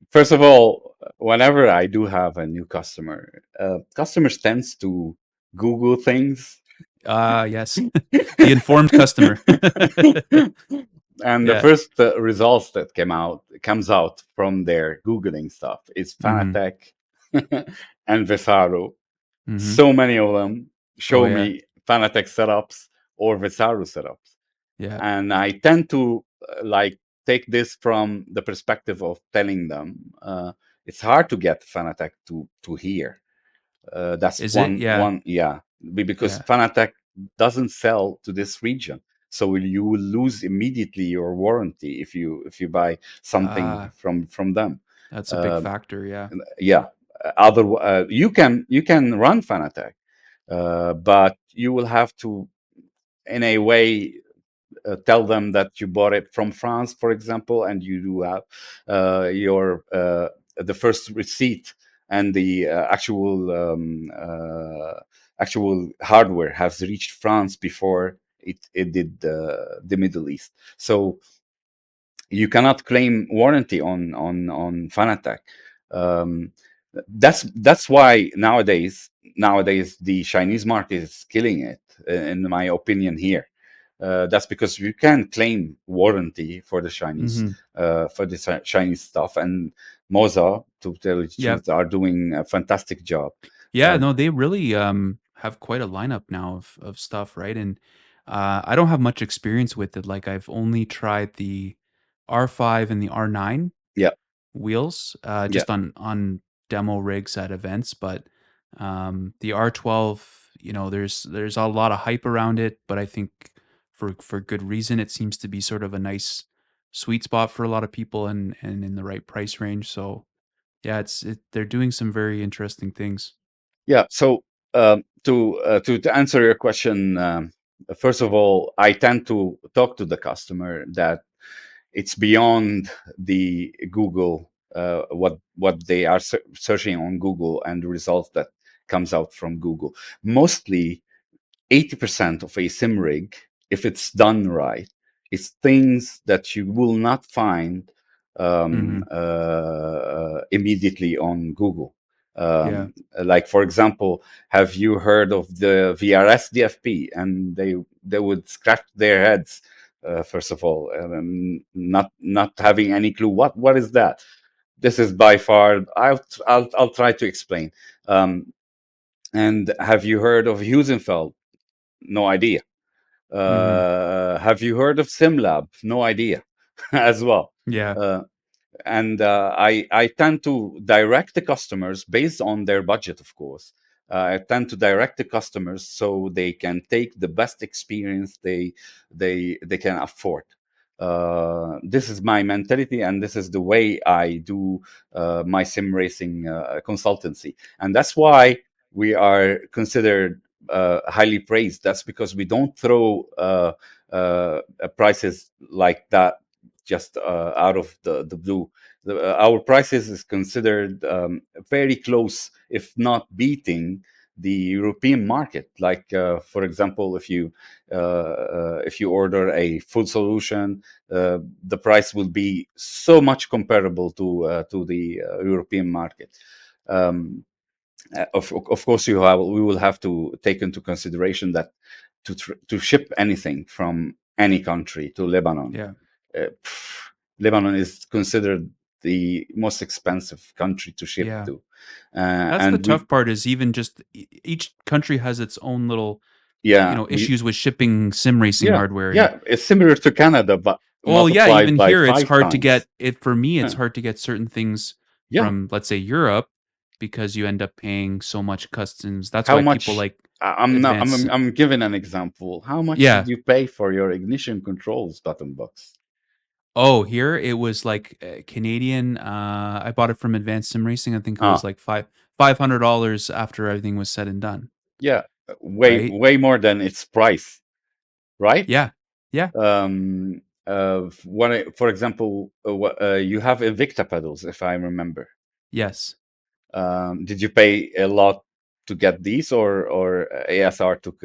Speaker 2: First of all, whenever I do have a new customer, customers tends to Google things.
Speaker 1: Ah, yes. The informed customer.
Speaker 2: And the
Speaker 1: Yeah.
Speaker 2: first results that comes out from their googling stuff is
Speaker 1: Mhm.
Speaker 2: Fanatec and Vesaro.
Speaker 1: Mhm.
Speaker 2: So many of them
Speaker 1: Oh,
Speaker 2: show
Speaker 1: yeah.
Speaker 2: me Fanatec setups or Vesaro setups,
Speaker 1: Yeah.
Speaker 2: and I tend to like take this from the perspective of telling them it's hard to get Fanatec to here. That's
Speaker 1: Is it? Yeah.
Speaker 2: yeah, because
Speaker 1: Yeah.
Speaker 2: Fanatec doesn't sell to this region, so you will lose immediately your warranty if you buy something
Speaker 1: Ah,
Speaker 2: from them.
Speaker 1: that's a big
Speaker 2: Uh,
Speaker 1: factor, yeah.
Speaker 2: yeah, other you can run Fanatec, but you will have to, in a way, tell them that you bought it from France, for example, and you do have your the first receipt and the actual hardware has reached France before it did the Middle East. So you cannot claim warranty on Fanatec. Um, that's why nowadays the Chinese market is killing it, in my opinion. Here, that's because you can claim warranty for the
Speaker 1: Mhm.
Speaker 2: Chinese stuff, and Moza, to tell you the
Speaker 1: Yeah.
Speaker 2: truth, are doing a fantastic job.
Speaker 1: Yeah,
Speaker 2: Uh,
Speaker 1: no, they really have quite a lineup now of stuff, right? And I don't have much experience with it. Like I've only tried the R5 and the R9
Speaker 2: yeah,
Speaker 1: wheels
Speaker 2: yeah.
Speaker 1: just on demo rigs at events, but the R12, there's a lot of hype around it, but I think for good reason. It seems to be sort of a nice sweet spot for a lot of people and in the right price range. So yeah, they're doing some very interesting things.
Speaker 2: Yeah. So to answer your question, first of all, I tend to talk to the customer that it's beyond the Google, what they are searching on Google and the results that comes out from Google. Mostly 80% of a sim rig, if it's done right, is things that you will not find
Speaker 1: Hmm.
Speaker 2: immediately on Google.
Speaker 1: Yeah.
Speaker 2: Like, for example, have you heard of the VRS DFP? And they would scratch their heads, first of all, not having any clue what is that. This is by far. I'll try to explain. Um, and have you heard of Husenfeld? No idea.
Speaker 1: Hmm.
Speaker 2: Have you heard of SimLab? No idea, as well.
Speaker 1: Yeah.
Speaker 2: Uh, and I tend to direct the customers based on their budget, of course. I tend to direct the customers so they can take the best experience they can afford. This is my mentality, and this is the way I do my sim racing consultancy, and that's why we are considered highly praised. That's because we don't throw prices like that just out of the blue. Our prices is considered very close, if not beating the European market. Like, for example, if you order a full solution, the price will be so much comparable to the European market. Um, of course, we will have to take into consideration that to ship anything from any country to Lebanon,
Speaker 1: Yeah.
Speaker 2: Lebanon is considered the most expensive country to ship
Speaker 1: Yeah.
Speaker 2: to,
Speaker 1: That's the
Speaker 2: and we
Speaker 1: tough part is even just each country has its own little,
Speaker 2: yeah we
Speaker 1: issues with shipping sim racing
Speaker 2: yeah
Speaker 1: hardware. And
Speaker 2: yeah it's similar to Canada, but
Speaker 1: well, yeah,
Speaker 2: multiplied
Speaker 1: even
Speaker 2: by
Speaker 1: here it's
Speaker 2: five
Speaker 1: hard to
Speaker 2: times.
Speaker 1: get it for me. It's
Speaker 2: Huh.
Speaker 1: hard to get certain things
Speaker 2: Yeah,
Speaker 1: from, let's say, Europe because you end up paying so much customs. That's
Speaker 2: how
Speaker 1: why people
Speaker 2: much?
Speaker 1: like
Speaker 2: I'm not.
Speaker 1: advanced.
Speaker 2: I'm giving an example. How much did
Speaker 1: Yeah.
Speaker 2: you pay for your ignition controls button box?
Speaker 1: Oh, here it was like Canadian. I bought it from Advanced Sim Racing. I think it was
Speaker 2: Ah,
Speaker 1: like $500 after everything was said and done.
Speaker 2: yeah, way
Speaker 1: Right?
Speaker 2: way more than its price, right?
Speaker 1: Yeah. Yeah.
Speaker 2: For example, you have Invicta pedals, if I remember.
Speaker 1: Yes.
Speaker 2: Did you pay a lot? to get these, or ASR took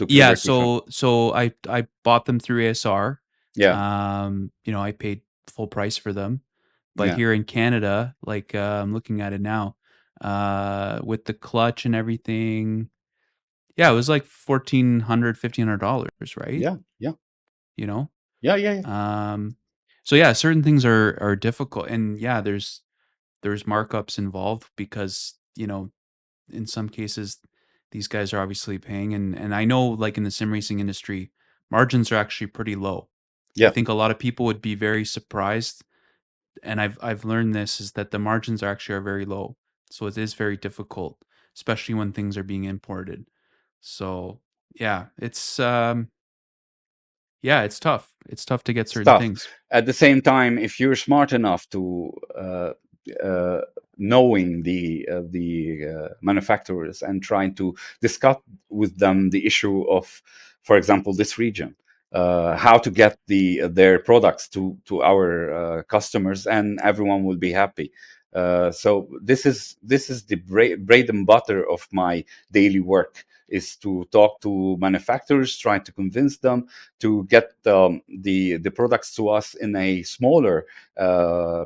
Speaker 1: Yeah,
Speaker 2: liberty from?
Speaker 1: so I bought them through ASR.
Speaker 2: Yeah,
Speaker 1: I paid full price for them. But
Speaker 2: yeah,
Speaker 1: here in Canada, like I'm looking at it now, with the clutch and everything, yeah, it was like $1,400, $1,500, right?
Speaker 2: yeah, yeah,
Speaker 1: You know?
Speaker 2: yeah, yeah, yeah.
Speaker 1: Um, so yeah, certain things are difficult, and yeah, there's markups involved because in some cases these guys are obviously paying, and I know like in the sim racing industry, margins are actually pretty low. I
Speaker 2: Yeah.
Speaker 1: think a lot of people would be very surprised, and I've learned this is that the margins are very low, so it is very difficult, especially when things are being imported. So yeah, it's tough. It's tough to get certain
Speaker 2: Stuff.
Speaker 1: things.
Speaker 2: At the same time, if you're smart enough to uh, knowing the manufacturers and trying to discuss with them the issue of, for example, this region, how to get their products to our customers, and everyone will be happy. So this is the bread and butter of my daily work, is to talk to manufacturers, try to convince them to get the products to us in a smaller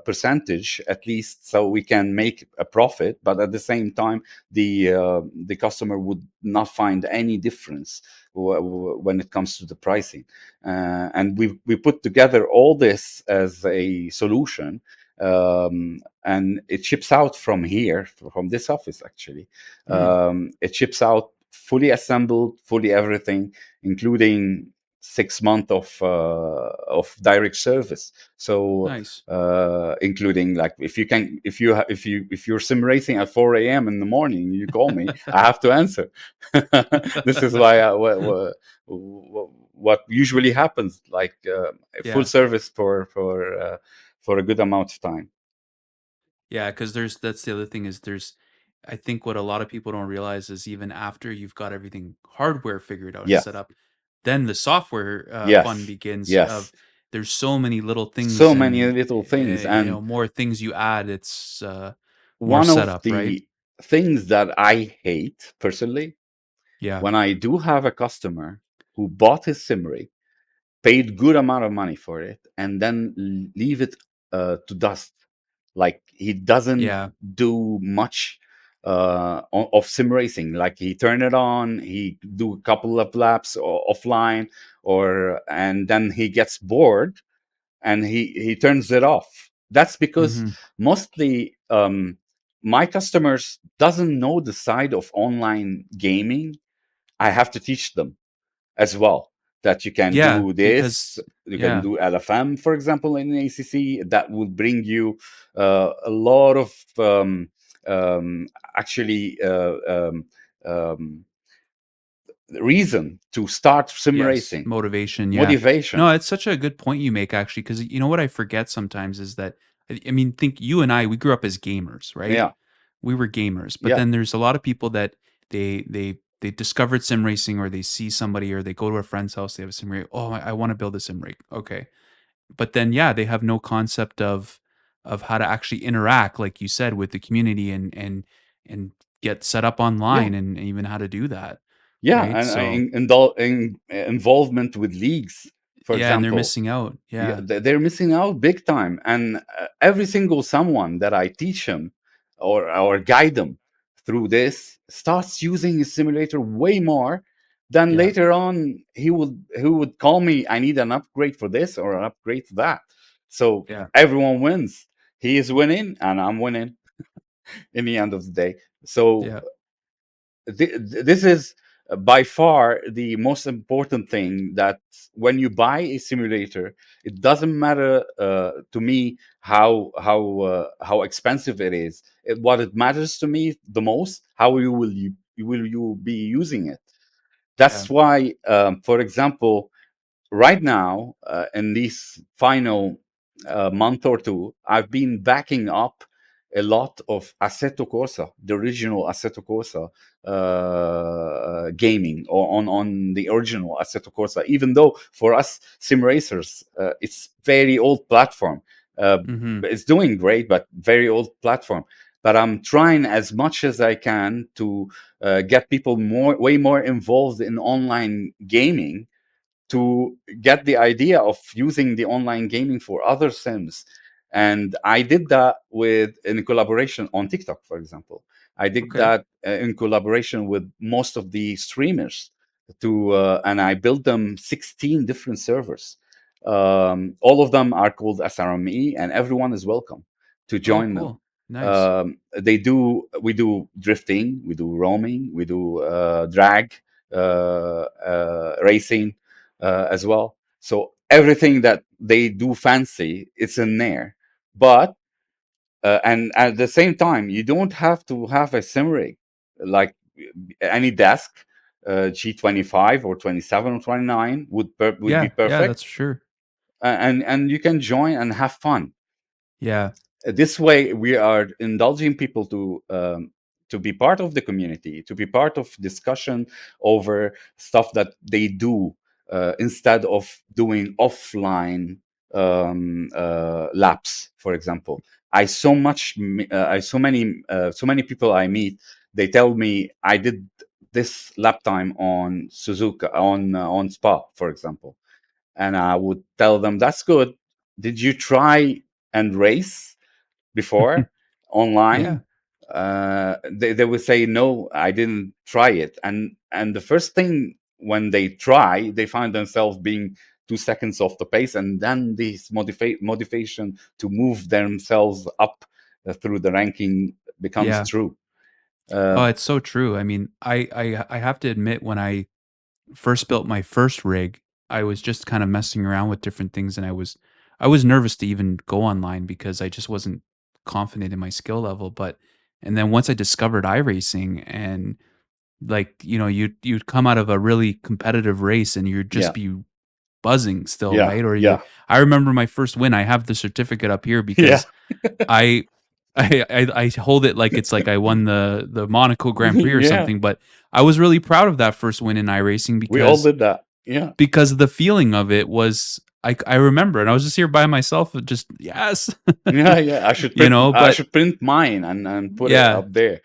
Speaker 2: percentage, at least, so we can make a profit. But at the same time, the customer would not find any difference when it comes to the pricing. And we put together all this as a solution, and it ships out from here, from this office actually.
Speaker 1: Mm,
Speaker 2: It ships out fully assembled, fully everything, including 6 months of direct service. So
Speaker 1: nice.
Speaker 2: including, like, if you're sim racing at 4 a.m. in the morning, you call me, I have to answer. This is why what usually happens, like full
Speaker 1: Yeah.
Speaker 2: service for a good amount of time.
Speaker 1: Yeah, because that's the other thing is I think what a lot of people don't realize is even after you've got everything hardware figured out and
Speaker 2: Yeah.
Speaker 1: set up, then the software fun
Speaker 2: Yes.
Speaker 1: begins. Of
Speaker 2: Yes.
Speaker 1: there's so many little things
Speaker 2: So many
Speaker 1: and
Speaker 2: little things. And
Speaker 1: more things you add. It's more
Speaker 2: one of
Speaker 1: setup, right?
Speaker 2: the things that I hate personally,
Speaker 1: Yeah,
Speaker 2: when I do have a customer who bought his sim rig, paid good amount of money for it, and then leave it to dust, like he doesn't
Speaker 1: yeah,
Speaker 2: do much of sim racing. Like he turn it on, he do a couple of laps offline, and then he gets bored and he turns it off. That's because
Speaker 1: hmm,
Speaker 2: mostly my customers doesn't know the side of online gaming. I have to teach them as well, that you can
Speaker 1: yeah,
Speaker 2: do this,
Speaker 1: because
Speaker 2: you can
Speaker 1: yeah,
Speaker 2: do LFM, for example, in ACC. That will bring you a lot of um, actually reason to start sim
Speaker 1: yes,
Speaker 2: racing,
Speaker 1: motivation. Yeah, no,
Speaker 2: motivation.
Speaker 1: it's such a good point you make actually, because you know what I forget sometimes is that I mean, think you and I, we grew up as gamers, right?
Speaker 2: Yeah,
Speaker 1: We were gamers, but
Speaker 2: yeah,
Speaker 1: then there's a lot of people that they discovered sim racing, or they see somebody, or they go to a friend's house, they have a sim rig. Oh, I want to build a sim rig. Okay, but then yeah, they have no concept of how to actually interact, like you said, with the community and get set up
Speaker 2: yeah.
Speaker 1: online, and even how to do that,
Speaker 2: Yeah,
Speaker 1: right?
Speaker 2: and
Speaker 1: So
Speaker 2: involvement with leagues, for
Speaker 1: yeah, and they're
Speaker 2: example.
Speaker 1: missing out.
Speaker 2: Yeah,
Speaker 1: Yeah,
Speaker 2: they're missing out big time. And every single someone that I teach him or guide them through this starts using his simulator way more. Then
Speaker 1: yeah,
Speaker 2: later on, he would call me, I need an upgrade for this or an upgrade for that. So
Speaker 1: yeah,
Speaker 2: everyone wins. He is winning and I'm winning in the end of the day. So
Speaker 1: yeah,
Speaker 2: this is by far the most important thing, that when you buy a simulator, it doesn't matter to me how expensive it is. What it matters to me the most, how you will be using it.
Speaker 1: yeah.
Speaker 2: That's why, for example, right now, in this final month or two, I've been backing up a lot of Assetto Corsa, the original Assetto Corsa gaming, or on the original Assetto Corsa. Even though for us sim racers, it's very old platform. Uh,
Speaker 1: Mm-hmm.
Speaker 2: it's doing great, but very old platform. but I'm trying as much as I can to get people way more involved in online gaming, to get the idea of using the online gaming for other sims. And I did that in collaboration on TikTok, for example. I did
Speaker 1: Okay.
Speaker 2: that in collaboration with most of the streamers, and I built them 16 different servers. All of them are called SRME, and everyone is welcome to
Speaker 1: Oh,
Speaker 2: join them.
Speaker 1: cool. Nice.
Speaker 2: We do drifting, we do roaming, we do drag racing as well. So everything that they do fancy, it's in there. But and at the same time, you don't have to have a sim rig like any desk. G25 or 27 or 29 would be
Speaker 1: Yeah, yeah,
Speaker 2: perfect,
Speaker 1: that's sure.
Speaker 2: and you can join and have fun.
Speaker 1: Yeah.
Speaker 2: This way we are indulging people to be part of the community, to be part of discussion over stuff that they do, instead of doing offline laps, for example. So many people I meet, they tell me, I did this lap time on Suzuka, on Spa, for example, and I would tell them, that's good. Did you try and race before
Speaker 1: Yeah.
Speaker 2: online? They would say, no, I didn't try it. And the first thing, when they try, they find themselves being 2 seconds off the pace, and then this motivation to move themselves up through the ranking becomes
Speaker 1: Yeah.
Speaker 2: true.
Speaker 1: Oh,
Speaker 2: uh,
Speaker 1: it's so true. I mean, I have to admit, when I first built my first rig, I was just kind of messing around with different things, and I was nervous to even go online because I just wasn't confident in my skill level. But and then once I discovered iRacing, and like, you'd come out of a really competitive race and you'd just
Speaker 2: yeah,
Speaker 1: be buzzing still,
Speaker 2: yeah,
Speaker 1: right? Or
Speaker 2: yeah,
Speaker 1: I remember my first win. I have the certificate up here
Speaker 2: yeah.
Speaker 1: because I I hold it like it's like I won the Monaco Grand Prix or
Speaker 2: Yeah,
Speaker 1: something. But I was really proud of that first win in iRacing
Speaker 2: we all
Speaker 1: because
Speaker 2: did that. Yeah,
Speaker 1: the feeling of it was, I remember, and I was just here by myself, just yes,
Speaker 2: yeah, yeah. I
Speaker 1: But
Speaker 2: should print mine and put it
Speaker 1: yeah,
Speaker 2: up there.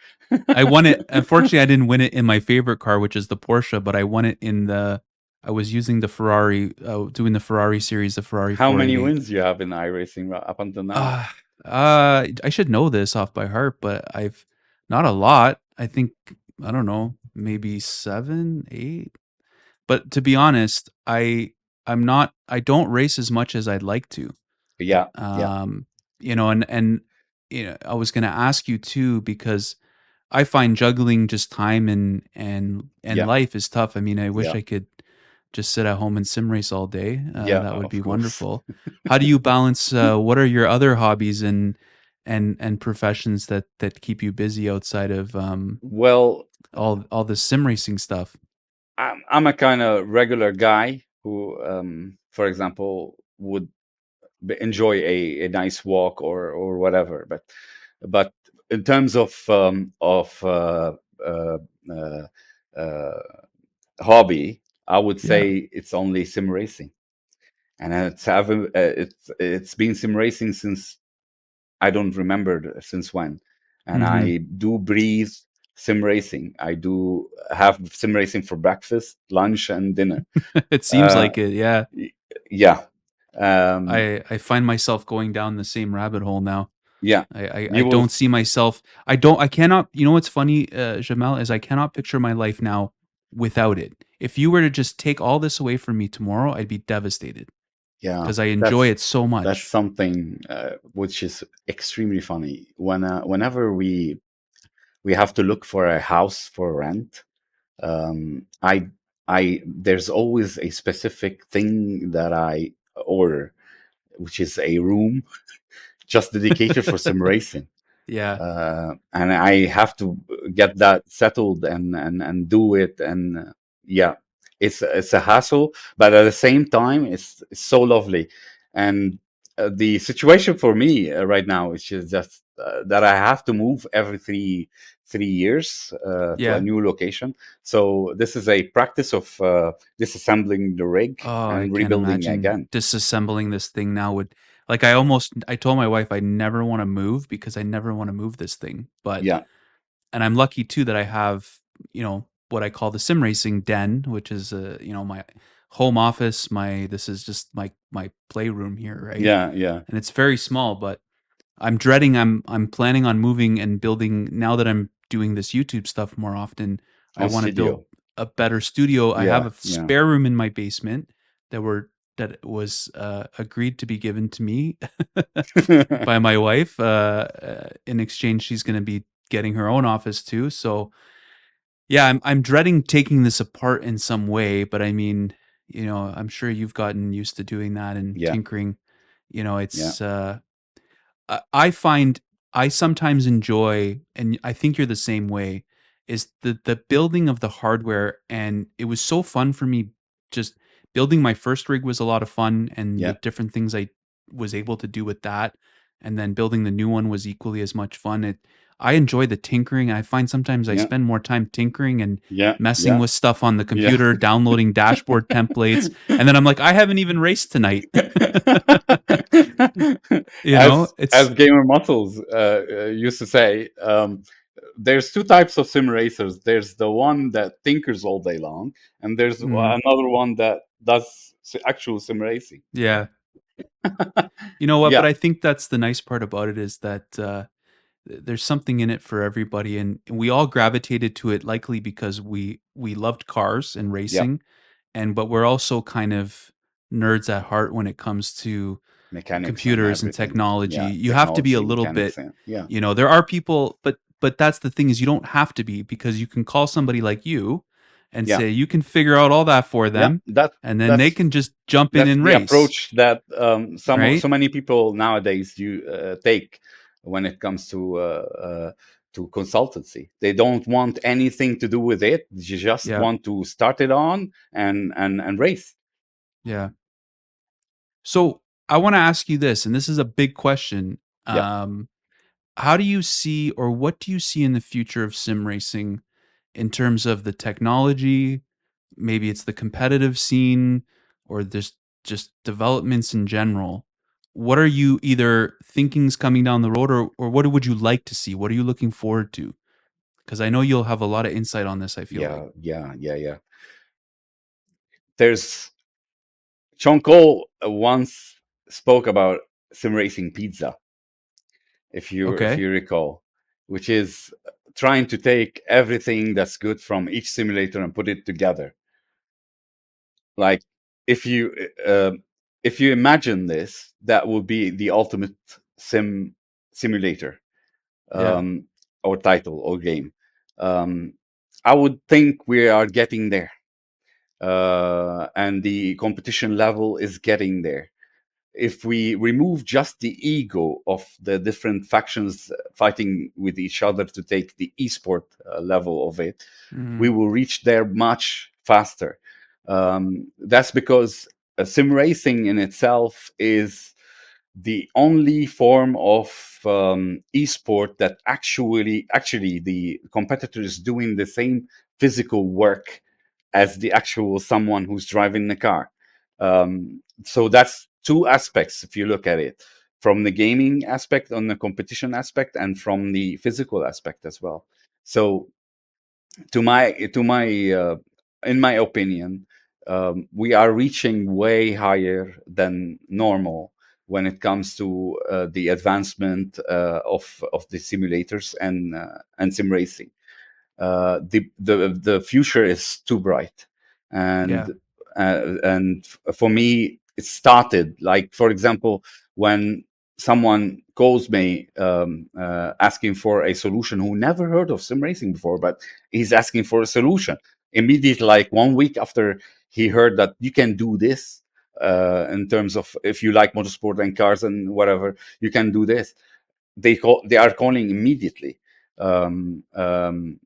Speaker 1: I won it. Unfortunately, I didn't win it in my favorite car, which is the Porsche, but I won it in the. I was using the Ferrari, doing the Ferrari series, the Ferrari
Speaker 2: How many
Speaker 1: 488.
Speaker 2: wins you have in iRacing up until now?
Speaker 1: I should know this off by heart, but I've not a lot. I think, I don't know, maybe 7, 8. But to be honest, I don't race as much as I'd like to.
Speaker 2: Yeah, yeah,
Speaker 1: Um, and I was going to ask you too, because I find juggling just time and
Speaker 2: yeah,
Speaker 1: life is tough. I mean, I wish
Speaker 2: yeah,
Speaker 1: I could just sit at home and sim race all day.
Speaker 2: yeah.
Speaker 1: That would
Speaker 2: Of
Speaker 1: be
Speaker 2: course.
Speaker 1: wonderful. How do you balance? What are your other hobbies and professions that keep you busy outside of
Speaker 2: Well,
Speaker 1: all the sim racing stuff?
Speaker 2: I'm a kind of regular guy who, for example, would enjoy a nice walk or whatever. But in terms of uh, uh, hobby, I would
Speaker 1: Yeah.
Speaker 2: say it's only sim racing, and it's been sim racing since I don't remember since when. And
Speaker 1: Hmm.
Speaker 2: I do breathe sim racing. I do have sim racing for breakfast, lunch, and dinner.
Speaker 1: It seems
Speaker 2: Uh,
Speaker 1: like it. Yeah.
Speaker 2: y- yeah, um,
Speaker 1: I find myself going down the same rabbit hole now.
Speaker 2: yeah.
Speaker 1: I
Speaker 2: You will,
Speaker 1: don't see myself. I cannot. You know what's funny, Jamal, is I cannot picture my life now without it. If you were to just take all this away from me tomorrow, I'd be devastated
Speaker 2: yeah.
Speaker 1: because I enjoy
Speaker 2: That's
Speaker 1: it so
Speaker 2: that's
Speaker 1: much.
Speaker 2: something which is extremely funny. Whenever we have to look for a house for rent, um, I there's always a specific thing that I order, which is a room just dedicated for sim racing.
Speaker 1: Yeah.
Speaker 2: And I have to get that settled and do it. And yeah, it's a hassle, but at the same time, it's so lovely. And the situation for me right now is just that I have to move every three years to a
Speaker 1: Yeah.
Speaker 2: new location. So this is a practice of disassembling the rig
Speaker 1: Oh, I
Speaker 2: and
Speaker 1: can't
Speaker 2: rebuilding
Speaker 1: imagine
Speaker 2: again.
Speaker 1: disassembling this thing now would like I told my wife I never want to move because I never want to move this thing. But
Speaker 2: Yeah,
Speaker 1: and I'm lucky too that I have, what I call the sim racing den, which is my home office. This is just my playroom here, right?
Speaker 2: yeah, yeah.
Speaker 1: And it's very small, but I'm planning on moving and building now that I'm doing this YouTube stuff more often. I
Speaker 2: On
Speaker 1: want to build
Speaker 2: studio.
Speaker 1: a better studio. I have
Speaker 2: Yeah,
Speaker 1: a
Speaker 2: yeah.
Speaker 1: spare room in my basement that was agreed to be given to me by my wife. In exchange, she's going to be getting her own office too. So yeah, I'm dreading taking this apart in some way, but I mean, I'm sure you've gotten used to doing that and
Speaker 2: Yeah,
Speaker 1: tinkering.
Speaker 2: yeah,
Speaker 1: It's I find I sometimes enjoy, and I think you're the same way, is the building of the hardware, and it was so fun for me. Just building my first rig was a lot of fun, and the
Speaker 2: yeah,
Speaker 1: different things I was able to do with that, and then building the new one was equally as much fun. I enjoy the tinkering. I find sometimes I
Speaker 2: yeah,
Speaker 1: spend more time tinkering and
Speaker 2: yeah,
Speaker 1: messing
Speaker 2: yeah,
Speaker 1: with stuff on the
Speaker 2: yeah.
Speaker 1: computer, downloading dashboard templates, and then I'm like, I haven't even raced tonight.
Speaker 2: As
Speaker 1: It's
Speaker 2: gamer muscles used to say, there's two types of sim racers. There's the one that tinkers all day long, and there's
Speaker 1: mm,
Speaker 2: another one that does actual sim racing.
Speaker 1: yeah. You know what? But
Speaker 2: Yeah,
Speaker 1: I think that's the nice part about it is that there's something in it for everybody, and we all gravitated to it likely because we loved cars and
Speaker 2: yeah.
Speaker 1: racing, but we're also kind of nerds at heart when it comes to
Speaker 2: Mechanics and
Speaker 1: computers and
Speaker 2: everything.
Speaker 1: technology.
Speaker 2: Yeah,
Speaker 1: You have to be a
Speaker 2: technology,
Speaker 1: little
Speaker 2: mechanics,
Speaker 1: bit,
Speaker 2: and yeah,
Speaker 1: there are people, but that's the thing is you don't have to be because you can call somebody like you and
Speaker 2: yeah,
Speaker 1: say you can figure out all that for
Speaker 2: yeah.
Speaker 1: them, and then they
Speaker 2: That's
Speaker 1: can just jump in
Speaker 2: that's
Speaker 1: and
Speaker 2: the
Speaker 1: race,
Speaker 2: approach that so
Speaker 1: right?
Speaker 2: many people nowadays you take when it comes to consultancy. They don't want anything to do with it. They just
Speaker 1: Yeah,
Speaker 2: want to start it on and race.
Speaker 1: yeah. So I want to ask you this, and this is a big question.
Speaker 2: Yeah,
Speaker 1: Um, how do you see, or what do you see in the future of sim racing in terms of the technology? Maybe it's the competitive scene, or there's just developments in general. What are you either thinking's coming down the road, or what would you like to see? What are you looking forward to? Because I know you'll have a lot of insight on this. I feel like.
Speaker 2: yeah, yeah, yeah, yeah. There's Sean Cole once spoke about sim racing pizza, if
Speaker 1: Okay.
Speaker 2: you recall, which is trying to take everything that's good from each simulator and put it together. Like if you uh, if you imagine this, that would be the ultimate simulator,
Speaker 1: Yeah.
Speaker 2: um, or title or game. Um, I would think we are getting there, and the competition level is getting there. If we remove just the ego of the different factions fighting with each other to take the esport level of it, we
Speaker 1: Hmm.
Speaker 2: will reach there much faster. That's because sim racing in itself is the only form of esport that actually the competitor is doing the same physical work as the actual someone who's driving the car. So that's two aspects if you look at it, from the gaming aspect on the competition aspect and from the physical aspect as well. So to my in my opinion, we are reaching way higher than normal when it comes to the advancement of the simulators and sim racing. The future is too bright,
Speaker 1: Yeah.
Speaker 2: and for me it started, like, for example, when someone calls me asking for a solution, who never heard of sim racing before, but he's asking for a solution immediately, like 1 week after he heard that you can do this, in terms of if you like motorsport and cars and whatever, you can do this. They are calling immediately. um, um,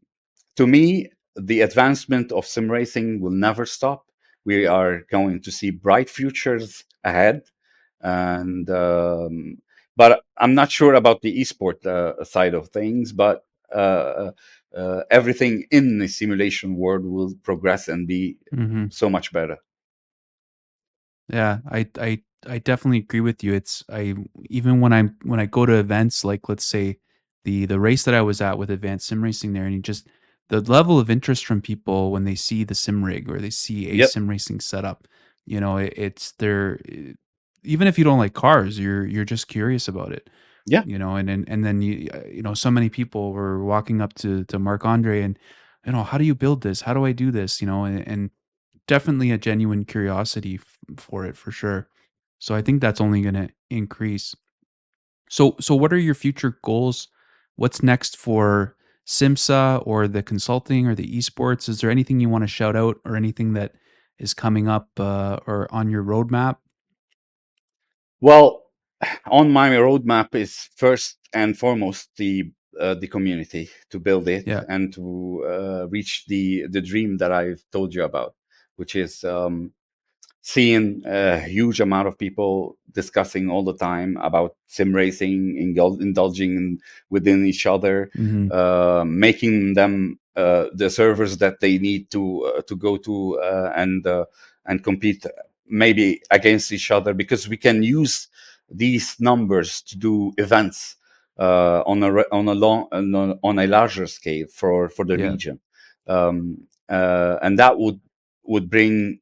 Speaker 2: to me, the advancement of sim racing will never stop. We are going to see bright futures ahead, and but I'm not sure about the esport side of things. But everything in the simulation world will progress and be
Speaker 1: Hmm.
Speaker 2: so much better.
Speaker 1: Yeah, I definitely agree with you. It's I even when I go to events like let's say the race that I was at with advanced sim racing there, and you just the level of interest from people when they see the sim rig or they see a
Speaker 2: Yep.
Speaker 1: sim racing setup, it's even if you don't like cars, you're just curious about it,
Speaker 2: Yeah.
Speaker 1: and then so many people were walking up to Marc Andre and how do you build this? How do I do this? And definitely a genuine curiosity for it for sure. So I think that's only going to increase. So what are your future goals? What's next for SIMSA or the consulting or the esports? Is there anything you want to shout out or anything that is coming up or on your roadmap?
Speaker 2: Well, on my roadmap is first and foremost the community, to build it
Speaker 1: Yeah.
Speaker 2: and to reach the dream that I've told you about, which is seeing a huge amount of people discussing all the time about sim racing, indulging within each other,
Speaker 1: Hmm.
Speaker 2: making them the servers that they need to go to and compete maybe against each other, because we can use these numbers to do events on a larger scale for the
Speaker 1: Yeah.
Speaker 2: region, and that would bring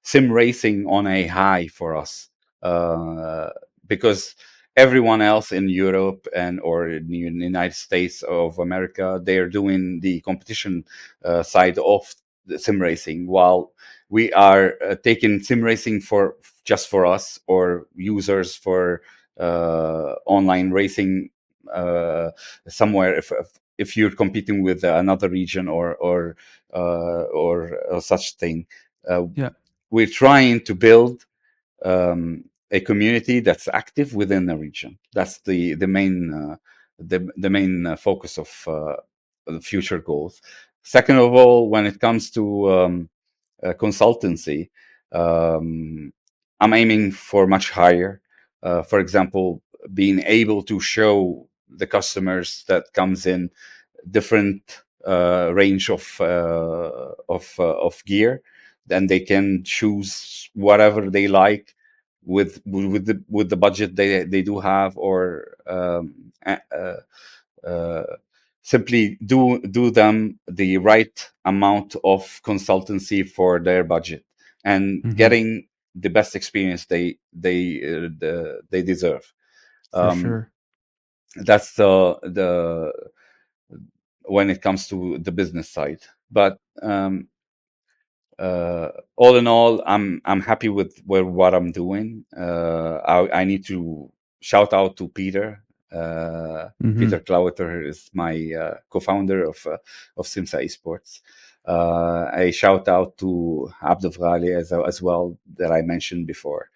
Speaker 2: sim racing on a high for us, uh, because everyone else in Europe and or in the United States of America, they are doing the competition side of the sim racing, while we are taking sim racing for just for us or users for online racing somewhere, if you're competing with another region or such thing. Uh,
Speaker 1: Yeah.
Speaker 2: we're trying to build a community that's active within the region. That's the main focus of the future goals. Second of all, when it comes to consultancy, um, I'm aiming for much higher. For example, being able to show the customers that comes in different range of gear, then they can choose whatever they like with the budget they do have, or uh, simply do them the right amount of consultancy for their budget and
Speaker 1: Hmm.
Speaker 2: getting the best experience they deserve.
Speaker 1: For
Speaker 2: Um,
Speaker 1: sure.
Speaker 2: that's the when it comes to the business side. But all in all, I'm happy with what I'm doing. I need to shout out to Peter.
Speaker 1: Hmm.
Speaker 2: Peter Klauter is my co-founder of SIMSA Esports. A shout out to Abdul Ghali as well, that I mentioned before.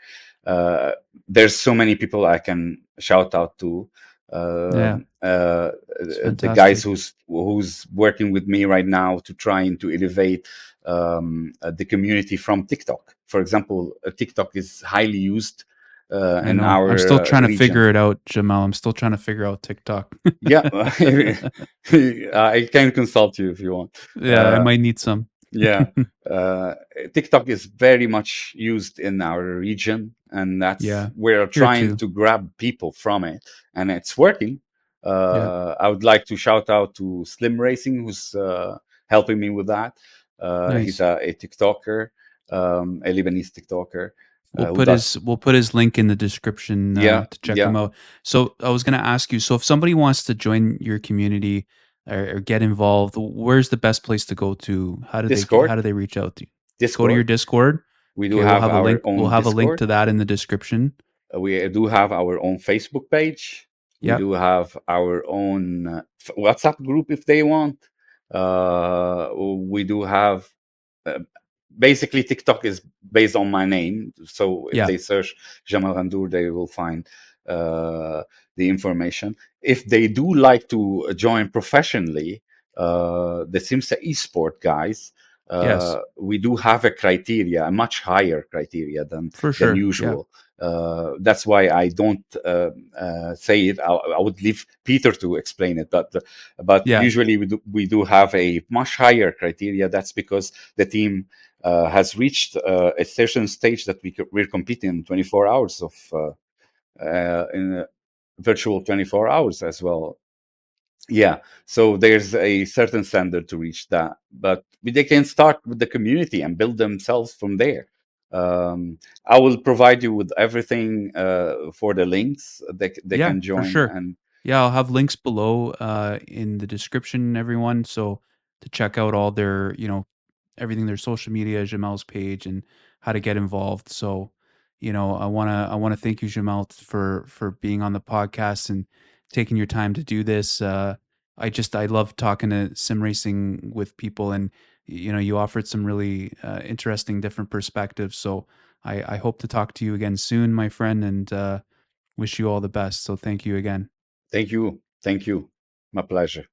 Speaker 2: Uh, there's so many people I can shout out to.
Speaker 1: Yeah. It's
Speaker 2: The guys
Speaker 1: fantastic.
Speaker 2: who's working with me right now to trying to elevate the community from TikTok. For example, TikTok is highly used
Speaker 1: I
Speaker 2: in
Speaker 1: know. I'm
Speaker 2: our
Speaker 1: still trying to
Speaker 2: region.
Speaker 1: figure it out, Jamal. I'm still trying to figure out TikTok.
Speaker 2: Yeah, I can consult you if you want.
Speaker 1: Yeah, I
Speaker 2: Uh,
Speaker 1: might need some.
Speaker 2: yeah, uh, TikTok is very much used in our region, and that's
Speaker 1: Yeah.
Speaker 2: we're
Speaker 1: Here
Speaker 2: trying
Speaker 1: too.
Speaker 2: to grab people from it, and it's working.
Speaker 1: Yeah.
Speaker 2: I would like to shout out to Slim Racing, who's helping me with that. He's
Speaker 1: Nice.
Speaker 2: a TikToker, a Lebanese TikToker who does.
Speaker 1: We'll put his link in the description
Speaker 2: Yeah,
Speaker 1: to check
Speaker 2: yeah.
Speaker 1: him out. So I was going to ask you. So if somebody wants to join your community or get involved, where's the best place to go to? How
Speaker 2: Discord,
Speaker 1: do they reach out to you? Go to your
Speaker 2: Discord.
Speaker 1: Discord.
Speaker 2: We do
Speaker 1: Okay, we'll
Speaker 2: have
Speaker 1: have a
Speaker 2: our
Speaker 1: link. We'll
Speaker 2: own
Speaker 1: have a link
Speaker 2: Discord.
Speaker 1: to that in the description.
Speaker 2: We do have our own Facebook page. We
Speaker 1: Yep.
Speaker 2: do have our own WhatsApp group if they want. We do have uh, basically TikTok is based on my name. So if
Speaker 1: Yeah.
Speaker 2: they search Jamal Ghandour, they will find uh, the information. If they do like to join professionally, the SIMSA esport guys,
Speaker 1: Yes.
Speaker 2: we do have a criteria, a much higher criteria
Speaker 1: For
Speaker 2: than
Speaker 1: sure. Yeah.
Speaker 2: usual. That's why I don't say it. I would leave Peter to explain it. But
Speaker 1: Yeah.
Speaker 2: usually we do have a much higher criteria. That's because the team has reached a certain stage that we're competing in 24 hours of in virtual 24 hours as well. Yeah, so there's a certain standard to reach that, but they can start with the community and build themselves from there. I will provide you with everything for the links they
Speaker 1: Yeah,
Speaker 2: can
Speaker 1: for
Speaker 2: join.
Speaker 1: sure.
Speaker 2: And
Speaker 1: Yeah, I'll have links below in the description, everyone. So to check out all their, everything, their social media, Jamal's page, and how to get involved. So, I wanna thank you, Jamal, for being on the podcast and taking your time to do this. I love talking to sim racing with people, and you offered some really interesting different perspectives. So I hope to talk to you again soon, my friend, and wish you all the best. So thank you again.
Speaker 2: thank you, my pleasure.